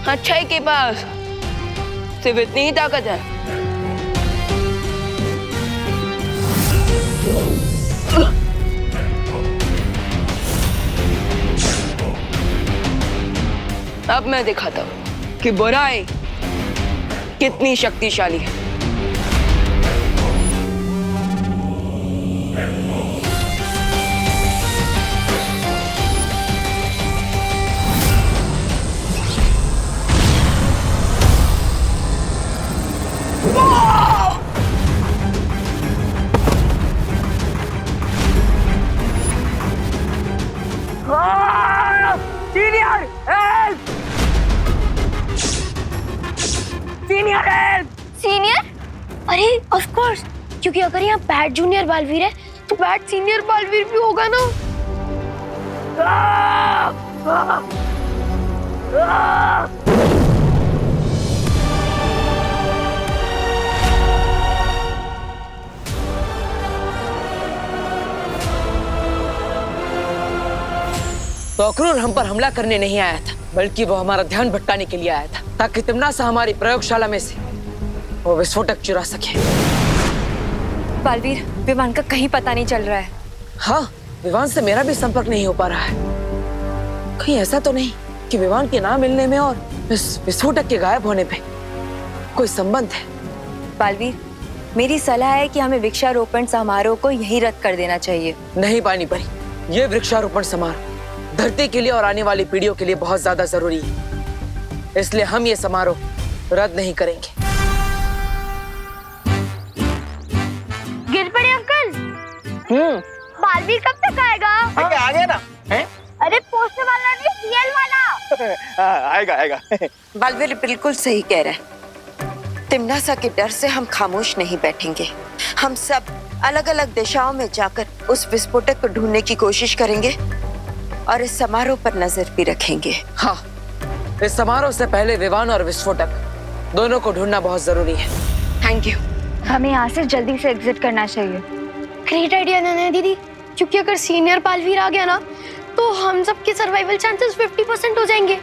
अच्छाई के पास सिर्फ इतनी ही ताकत है। अब मैं दिखाता हूँ कि बुराई कितनी शक्तिशाली है। Senior help! Senior help! Senior? अरे ऑफ कोर्स, क्योंकि अगर यहाँ बैट जूनियर बालवीर है तो बैट सीनियर बालवीर भी होगा ना। तो अक्रूर हम पर हमला करने नहीं आया था, बल्कि वो हमारा ध्यान भटकाने के लिए आया था, ताकि तिम्नासा हमारी प्रयोगशाला में से वो विस्फोटक चुरा सके। बालवीर, विवान का कहीं पता नहीं चल रहा है। हाँ, विवान से मेरा भी संपर्क नहीं हो पा रहा है। कहीं ऐसा तो नहीं कि विवान के ना मिलने में और इस विस्फोटक के गायब होने पे कोई संबंध है? बालवीर, मेरी सलाह है कि हमें वृक्षारोपण समारोह को यहीं रद्द कर देना चाहिए। नहीं पानी परी, ये वृक्षारोपण समारोह धरती के लिए और आने वाली पीढ़ियों के लिए बहुत ज्यादा जरूरी है, इसलिए हम ये समारोह रद्द नहीं करेंगे। गिर पड़े अंकल। बालवीर कब तक आएगा? आ गया ना? अरे पोस्टर वाला नहीं, रियल वाला। आएगा आएगा। बालवीर बिल्कुल सही कह रहा है। तिम्नासा के डर से हम खामोश नहीं बैठेंगे। हम सब अलग अलग दिशाओं में जाकर उस विस्फोटक को ढूंढने की कोशिश करेंगे और इस समारोह पर नजर भी रखेंगे। हाँ, इस समारोह से पहले विवान और विस्फोटक दोनों को ढूंढना बहुत जरूरी है। Thank you. हमें यहाँ से जल्दी से एग्जिट करना चाहिए। ग्रेट आइडिया नन्या दीदी। क्योंकि अगर सीनियर बालवीर आ गया ना तो हम सबके सर्वाइवल चांसेस 50% हो जाएंगे।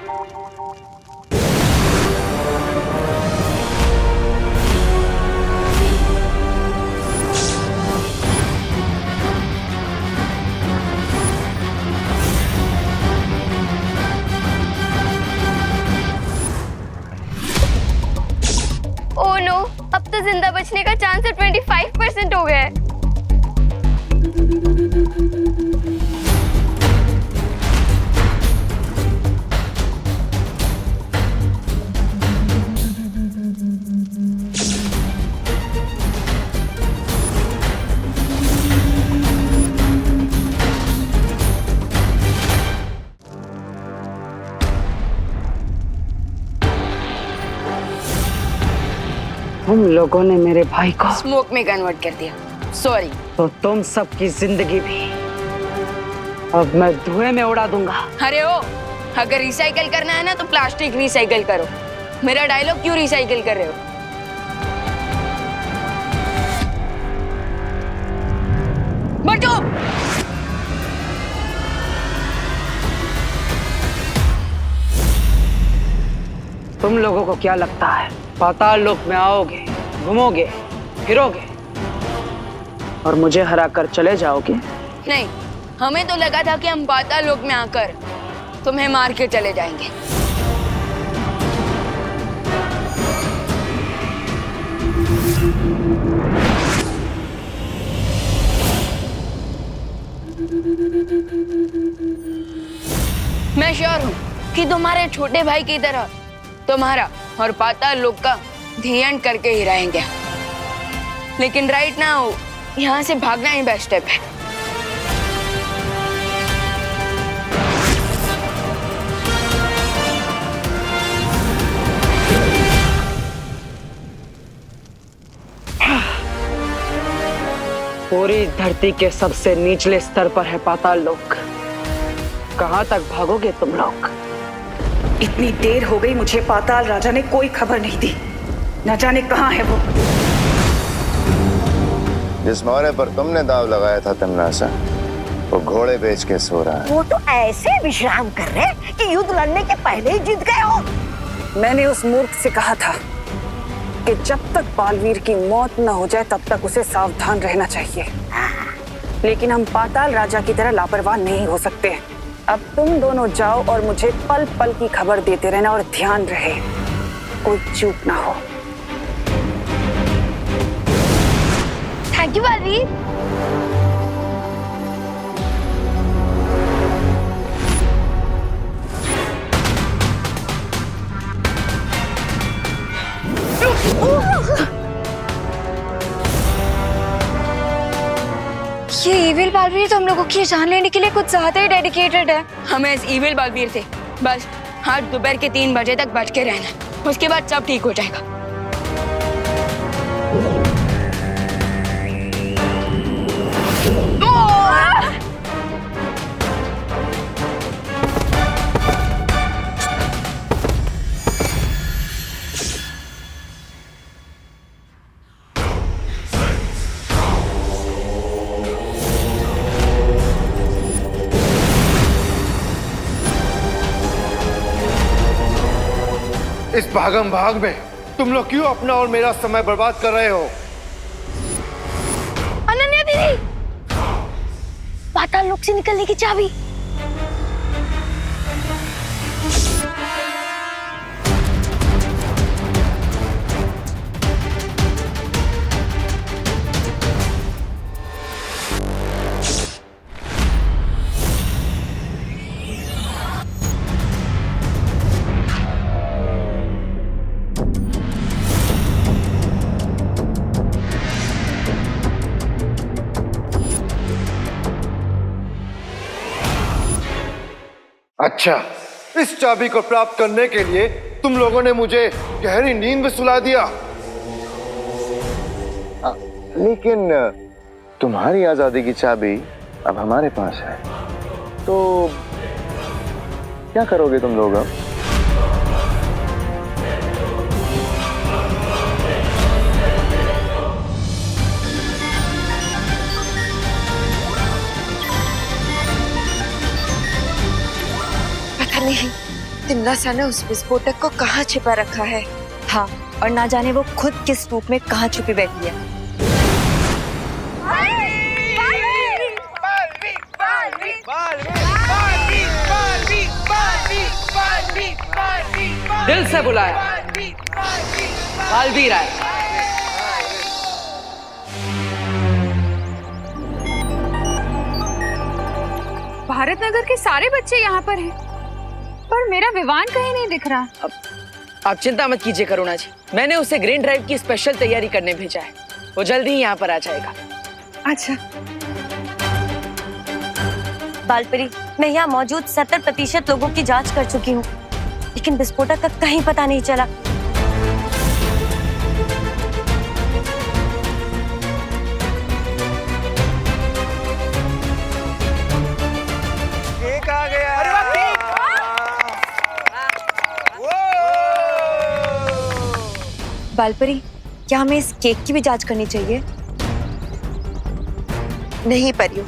ओह नो, अब तो जिंदा बचने का चांस 25% हो गया है। तुम लोगों ने मेरे भाई को स्मोक में कन्वर्ट कर दिया। सॉरी। तो तुम सबकी जिंदगी भी अब मैं धुएं में उड़ा दूंगा। अरे ओ, अगर रिसाइकल करना है ना तो प्लास्टिक रिसाइकल करो। मेरा डायलॉग क्यों रिसाइकल कर रहे हो? बटो! तुम लोगों को क्या लगता है पाताल लोक में आओगे, घूमोगे, फिरोगे और मुझे हरा कर चले जाओगे? नहीं, हमें तो लगा था कि हम पाताल लोक में आकर तुम्हें मार के चले जाएंगे। मैं श्योर हूँ कि तुम्हारे छोटे भाई की तरह तुम्हारा और पाताल लोक का ध्यान करके ही रहेंगे। लेकिन राइट नाउ यहाँ से भागना ही बेस्ट स्टेप है। पूरी धरती के सबसे निचले स्तर पर है पाताल लोक। कहाँ तक भागोगे तुम लोग? इतनी देर हो गई, मुझे पाताल राजा ने कोई खबर नहीं दी। न जाने कहाँ है वो। जिस मोहरे पर तुमने दाव लगाया था तमन्नासा, वो घोड़े बेच के सो रहा है। वो तो ऐसे विश्राम कर रहे कि युद्ध लड़ने के पहले ही जीत गए हो। मैंने उस मूर्ख से कहा था कि जब तक बालवीर की मौत न हो जाए तब तक उसे सावधान रहना चाहिए। लेकिन हम पाताल राजा की तरह लापरवाह नहीं हो सकते। अब तुम दोनों जाओ और मुझे पल पल की खबर देते रहना, और ध्यान रहे कोई चूक ना हो। Thank you Baalveer. ये इविल बालवीर तो हम लोगों की जान लेने के लिए कुछ ज्यादा ही डेडिकेटेड है। हमें इस इविल बालवीर से बस आज दोपहर के 3 बजे तक बच के रहना, उसके बाद सब ठीक हो जाएगा। इस भागम भाग में तुम लोग क्यों अपना और मेरा समय बर्बाद कर रहे हो? अनन्या दीदी, पाताल लोक से निकलने की चाबी। अच्छा, इस चाबी को प्राप्त करने के लिए तुम लोगों ने मुझे गहरी नींद में सुला दिया। लेकिन तुम्हारी आजादी की चाबी अब हमारे पास है, तो क्या करोगे तुम लोग अब? नहीं तिमनासा ने उस विस्फोटक को कहाँ छिपा रखा है। हाँ, और ना जाने वो खुद किस रूप में कहाँ छुपी बैठी है। दिल से बुलाया बालवीर आए। भारत नगर के सारे बच्चे यहाँ पर हैं, पर मेरा विवान कहीं नहीं दिख रहा। आप चिंता मत कीजिए करुणा जी, मैंने उसे ग्रीन ड्राइव की स्पेशल तैयारी करने भेजा है। वो जल्दी ही यहाँ पर आ जाएगा। अच्छा बालपरी, मैं यहाँ मौजूद 70% लोगों की जांच कर चुकी हूँ, लेकिन विस्फोटक का कहीं पता नहीं चला। केक आ गया। बालपरी, क्या हमें इस केक की भी जांच करनी चाहिए? नहीं परियो,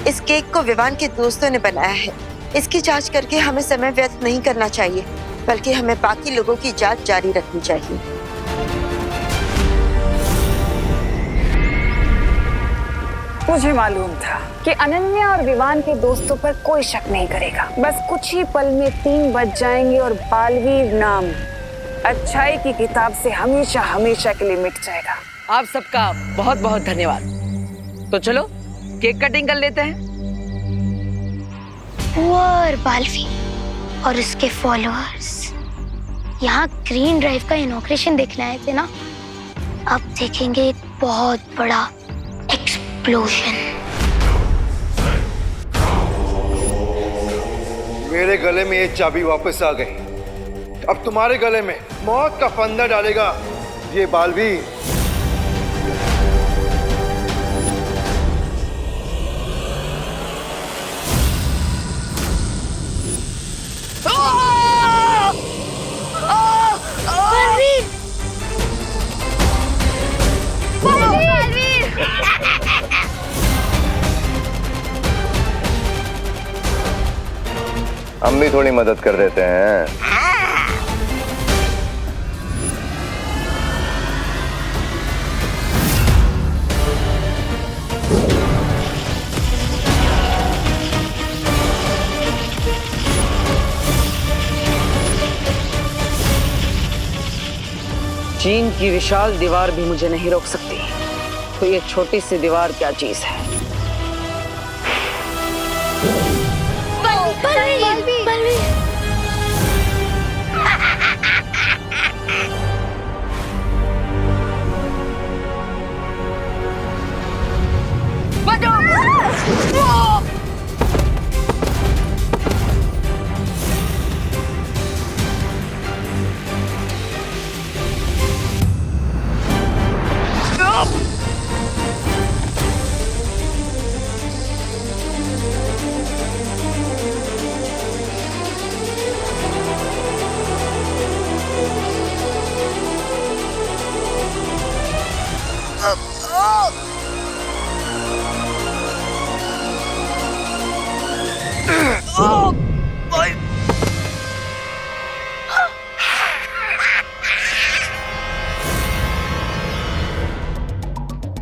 इस केक को विवान के दोस्तों ने बनाया है। इसकी जांच करके हमें समय व्यर्थ नहीं करना चाहिए, बल्कि हमें बाकी लोगों की जांच जारी रखनी चाहिए। मुझे मालूम था कि अनन्या और विवान के दोस्तों पर कोई शक नहीं करेगा। बस कुछ ही पल में 3 बज जाएंगे और बालवीर नाम अच्छाई की किताब से हमेशा हमेशा के लिए मिट जाएगा। आप सबका बहुत बहुत धन्यवाद। तो चलो केक कटिंग कर लेते हैं। और बालवीर और उसके फॉलोअर्स यहाँ ग्रीन ड्राइव का इनॉग्रेशन देखने आए थे ना, अब देखेंगे एक बहुत बड़ा एक्सप्लोजन। मेरे गले में ये चाबी वापस आ गई, अब तुम्हारे गले में मौत का फंदा डालेगा ये बालवीर। हम भी थोड़ी मदद कर देते हैं। चीन की विशाल दीवार भी मुझे नहीं रोक सकती, तो ये छोटी सी दीवार क्या चीज है।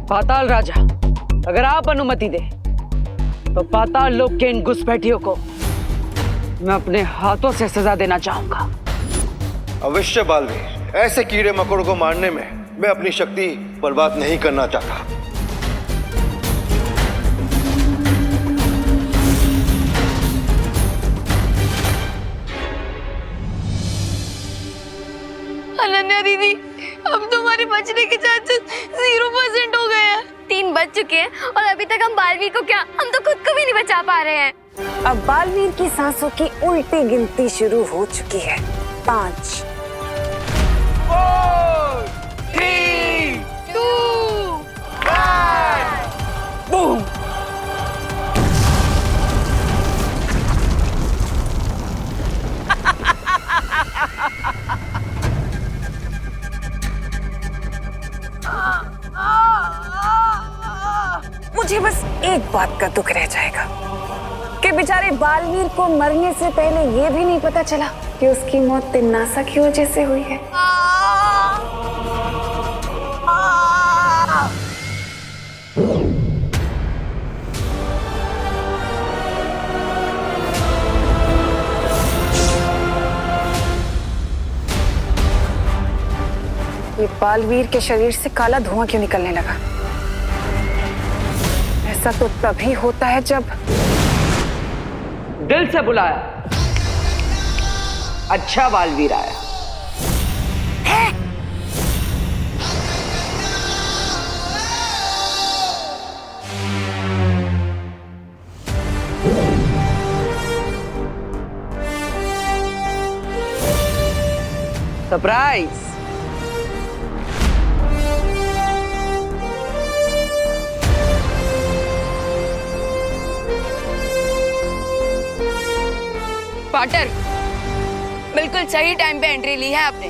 पाताल राजा, अगर आप अनुमति दे तो पाताल लोक के इन घुसपैठियों को मैं अपने हाथों से सजा देना चाहूंगा। अवश्य बालवीर, ऐसे कीड़े मकोड़ों को मारने में मैं अपनी शक्ति बर्बाद नहीं करना चाहता। अनन्या दीदी, अब तुम्हारे बचने के चांसेस 0% हो गए हैं। 3 बज चुके हैं और अभी तक हम बालवीर को क्या, हम तो खुद को भी नहीं बचा पा रहे हैं। अब बालवीर की सांसों की उल्टी गिनती शुरू हो चुकी है। 5 4 3 2 1 बूम। मुझे बस एक बात का दुख रह जाएगा कि बेचारे बालवीर को मरने से पहले ये भी नहीं पता चला कि उसकी मौत तिम्नासा की वजह से हुई है। ये बालवीर के शरीर से काला धुआं क्यों निकलने लगा? ऐसा तो तभी होता है जब दिल से बुलाया, अच्छा बालवीर आया। सरप्राइज। पार्टनर, बिल्कुल सही टाइम पे एंट्री ली है आपने।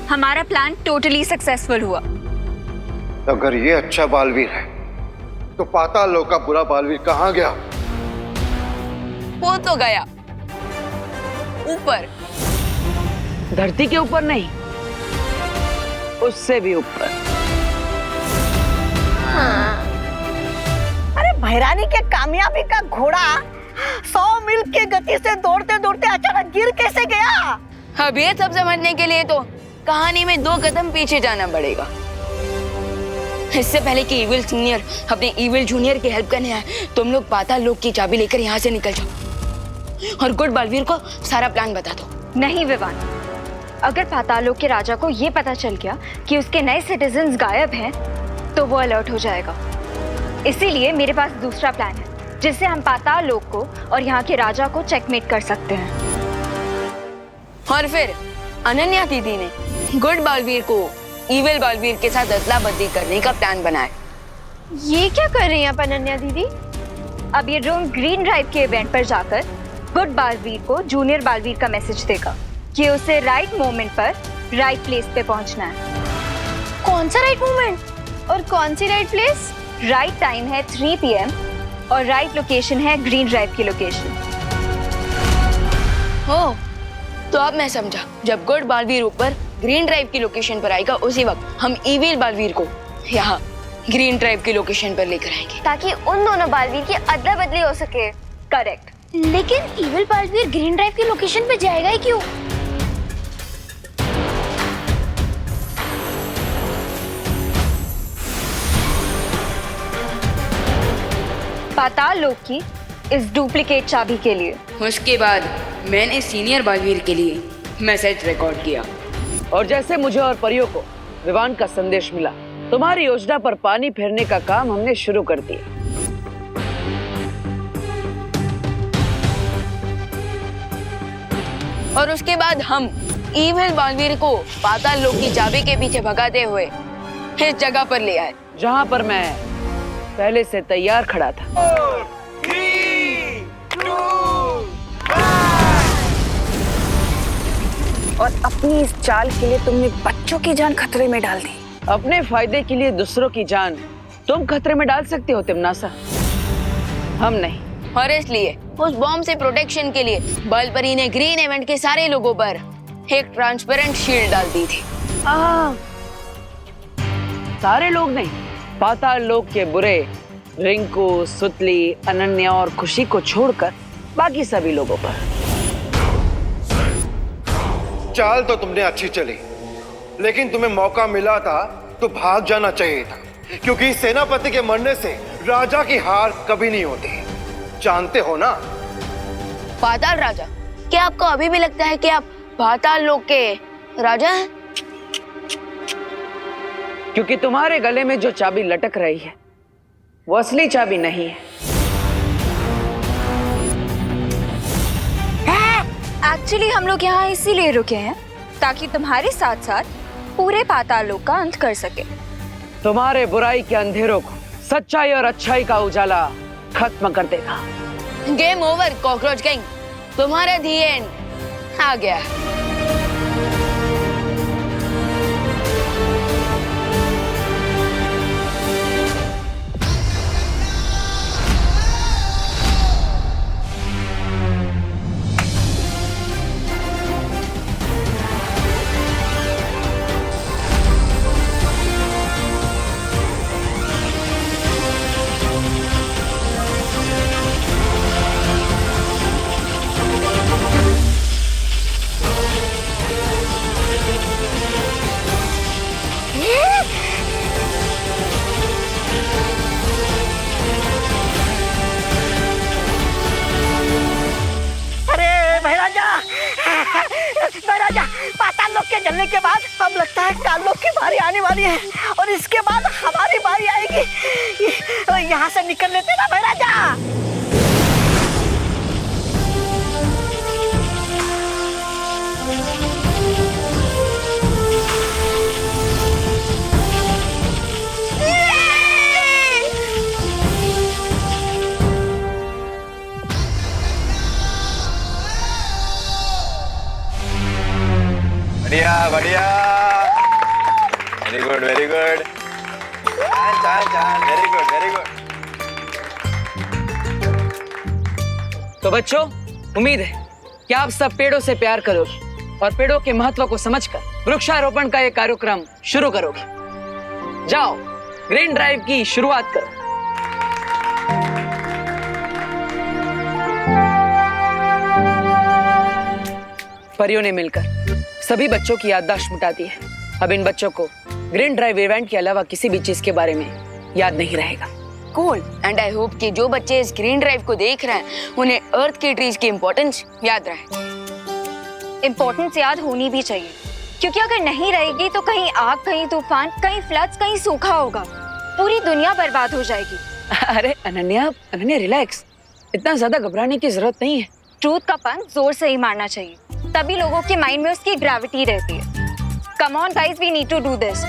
हमारा प्लान टोटली सक्सेसफुल हुआ। अगर ये अच्छा बालवीर है तो पाताल लोक का बुरा बालवीर कहाँ गया? वो तो गया ऊपर। धरती के ऊपर नहीं, उससे भी ऊपर। हाँ। अरे भैरानी के कामयाबी का घोड़ा 100 मील की गति से दौड़ते दौड़ते अचानक गिर कैसे गया? अब ये सब समझने के लिए तो कहानी में 2 कदम पीछे जाना पड़ेगा। इससे पहले कि इविल सीनियर अपने इविल जूनियर की हेल्प करने आए, तुम लोग पाताल लोक की चाबी लेकर यहाँ से निकल जाओ और गुड बालवीर को सारा प्लान बता दो। नहीं विवान, अगर पाताल लोक के राजा को ये पता चल गया कि उसके नए सिटीजन्स गायब हैं, तो वो अलर्ट हो जाएगा। इसीलिए मेरे पास दूसरा प्लान है जिससे हम पाताल लोक को और यहाँ के राजा को चेकमेट कर सकते हैं। और फिर अनन्या दीदी ने गुड बालवीर को इविल बालवीर के साथ अदला बदली करने का प्लान बनाया। ये क्या कर रही हैं आप अनन्या दीदी? अब ये ड्रोन ग्रीन ड्राइव के इवेंट पर जाकर गुड बालवीर को जूनियर बालवीर का मैसेज देगा कि उसे राइट मोमेंट पर राइट प्लेस पे पहुंचना है। कौन सा राइट मोमेंट और कौन सी राइट प्लेस? राइट टाइम है 3 PM और राइट लोकेशन है ग्रीन ड्राइव की लोकेशन। हो तो अब मैं समझा, जब गुड बालवीर ऊपर ग्रीन ड्राइव की लोकेशन पर आएगा, उसी वक्त हम इविल बालवीर को यहाँ ग्रीन ड्राइव की लोकेशन पर लेकर आएंगे ताकि उन दोनों बालवीर की अदला बदली हो सके। करेक्ट। लेकिन इविल बालवीर ग्रीन ड्राइव की लोकेशन पे जाएगा ही क्यों? पाताल लोक की इस डुप्लीकेट चाबी के लिए। उसके बाद मैंने सीनियर बालवीर के लिए मैसेज रिकॉर्ड किया और जैसे मुझे और परियों को विवान का संदेश मिला, तुम्हारी योजना पर पानी फेरने का काम हमने शुरू कर दिया। और उसके बाद हम इविल बालवीर को पाताल लोक की चाबी के पीछे भगाते हुए इस जगह पर ले आए जहां पर मैं पहले से तैयार खड़ा था। 3, 2, 1। और अपनी इस चाल के लिए तुमने बच्चों की जान खतरे में डाल दी। अपने फायदे के लिए दूसरों की जान तुम खतरे में डाल सकती हो तिम्नासा, हम नहीं। और इसलिए उस बॉम्ब से प्रोटेक्शन के लिए बलपरी ने ग्रीन इवेंट के सारे लोगों पर एक ट्रांसपेरेंट शील्ड डाल दी थी। सारे लोग नहीं, पाताल लोक के बुरे रिंकू, सुतली, अनन्या और खुशी को छोड़कर बाकी सभी लोगों पर। चाल तो तुमने अच्छी चली, लेकिन तुम्हें मौका मिला था तो भाग जाना चाहिए था, क्योंकि सेनापति के मरने से राजा की हार कभी नहीं होती, जानते हो ना? पाताल राजा, क्या आपको अभी भी लगता है कि आप पाताल लोक के राजा हैं? क्योंकि तुम्हारे गले में जो चाबी लटक रही है वो असली चाबी नहीं है। एक्चुअली हम लोग यहाँ इसीलिए रुके हैं ताकि तुम्हारे साथ साथ पूरे पाताल लोक का अंत कर सके। तुम्हारे बुराई के अंधेरों को सच्चाई और अच्छाई का उजाला खत्म कर देगा। गेम ओवर कॉकरोच किंग, तुम्हारा दी एंड आ गया। के जलने के बाद अब लगता है कार्लो की बारी आने वाली है और इसके बाद हमारी बारी आएगी। यहाँ से निकल लेते ना भाई राजा। बढ़िया बढ़िया, very good very good, very good very good. तो बच्चों, उम्मीद है कि आप सब पेड़ों से प्यार करोगे और पेड़ों के महत्व को समझकर वृक्षारोपण का ये कार्यक्रम शुरू करोगे। जाओ, ग्रीन ड्राइव की शुरुआत करो। परियों ने मिलकर सभी बच्चों की याददाश्त मिटा दी है। अब इन बच्चों को ग्रीन ड्राइव इवेंट के अलावा किसी भी चीज के बारे में याद नहीं रहेगा। कूल, एंड आई होप कि जो बच्चे इस ग्रीन ड्राइव को देख रहे हैं उन्हें अर्थ की ट्रीज की इम्पोर्टेंस याद रहे। इम्पोर्टेंस याद होनी भी चाहिए, क्योंकि अगर नहीं रहेगी तो कहीं आग, कहीं तूफान, कहीं फ्लड्स, कहीं सूखा होगा, पूरी दुनिया बर्बाद हो जाएगी। अरे अनन्या रिलैक्स, इतना ज्यादा घबराने की जरूरत नहीं है। ट्रूथ का पंच जोर से ही मारना चाहिए, तभी लोगों के माइंड में उसकी ग्रेविटी रहती है। Come on guys, we need to do this.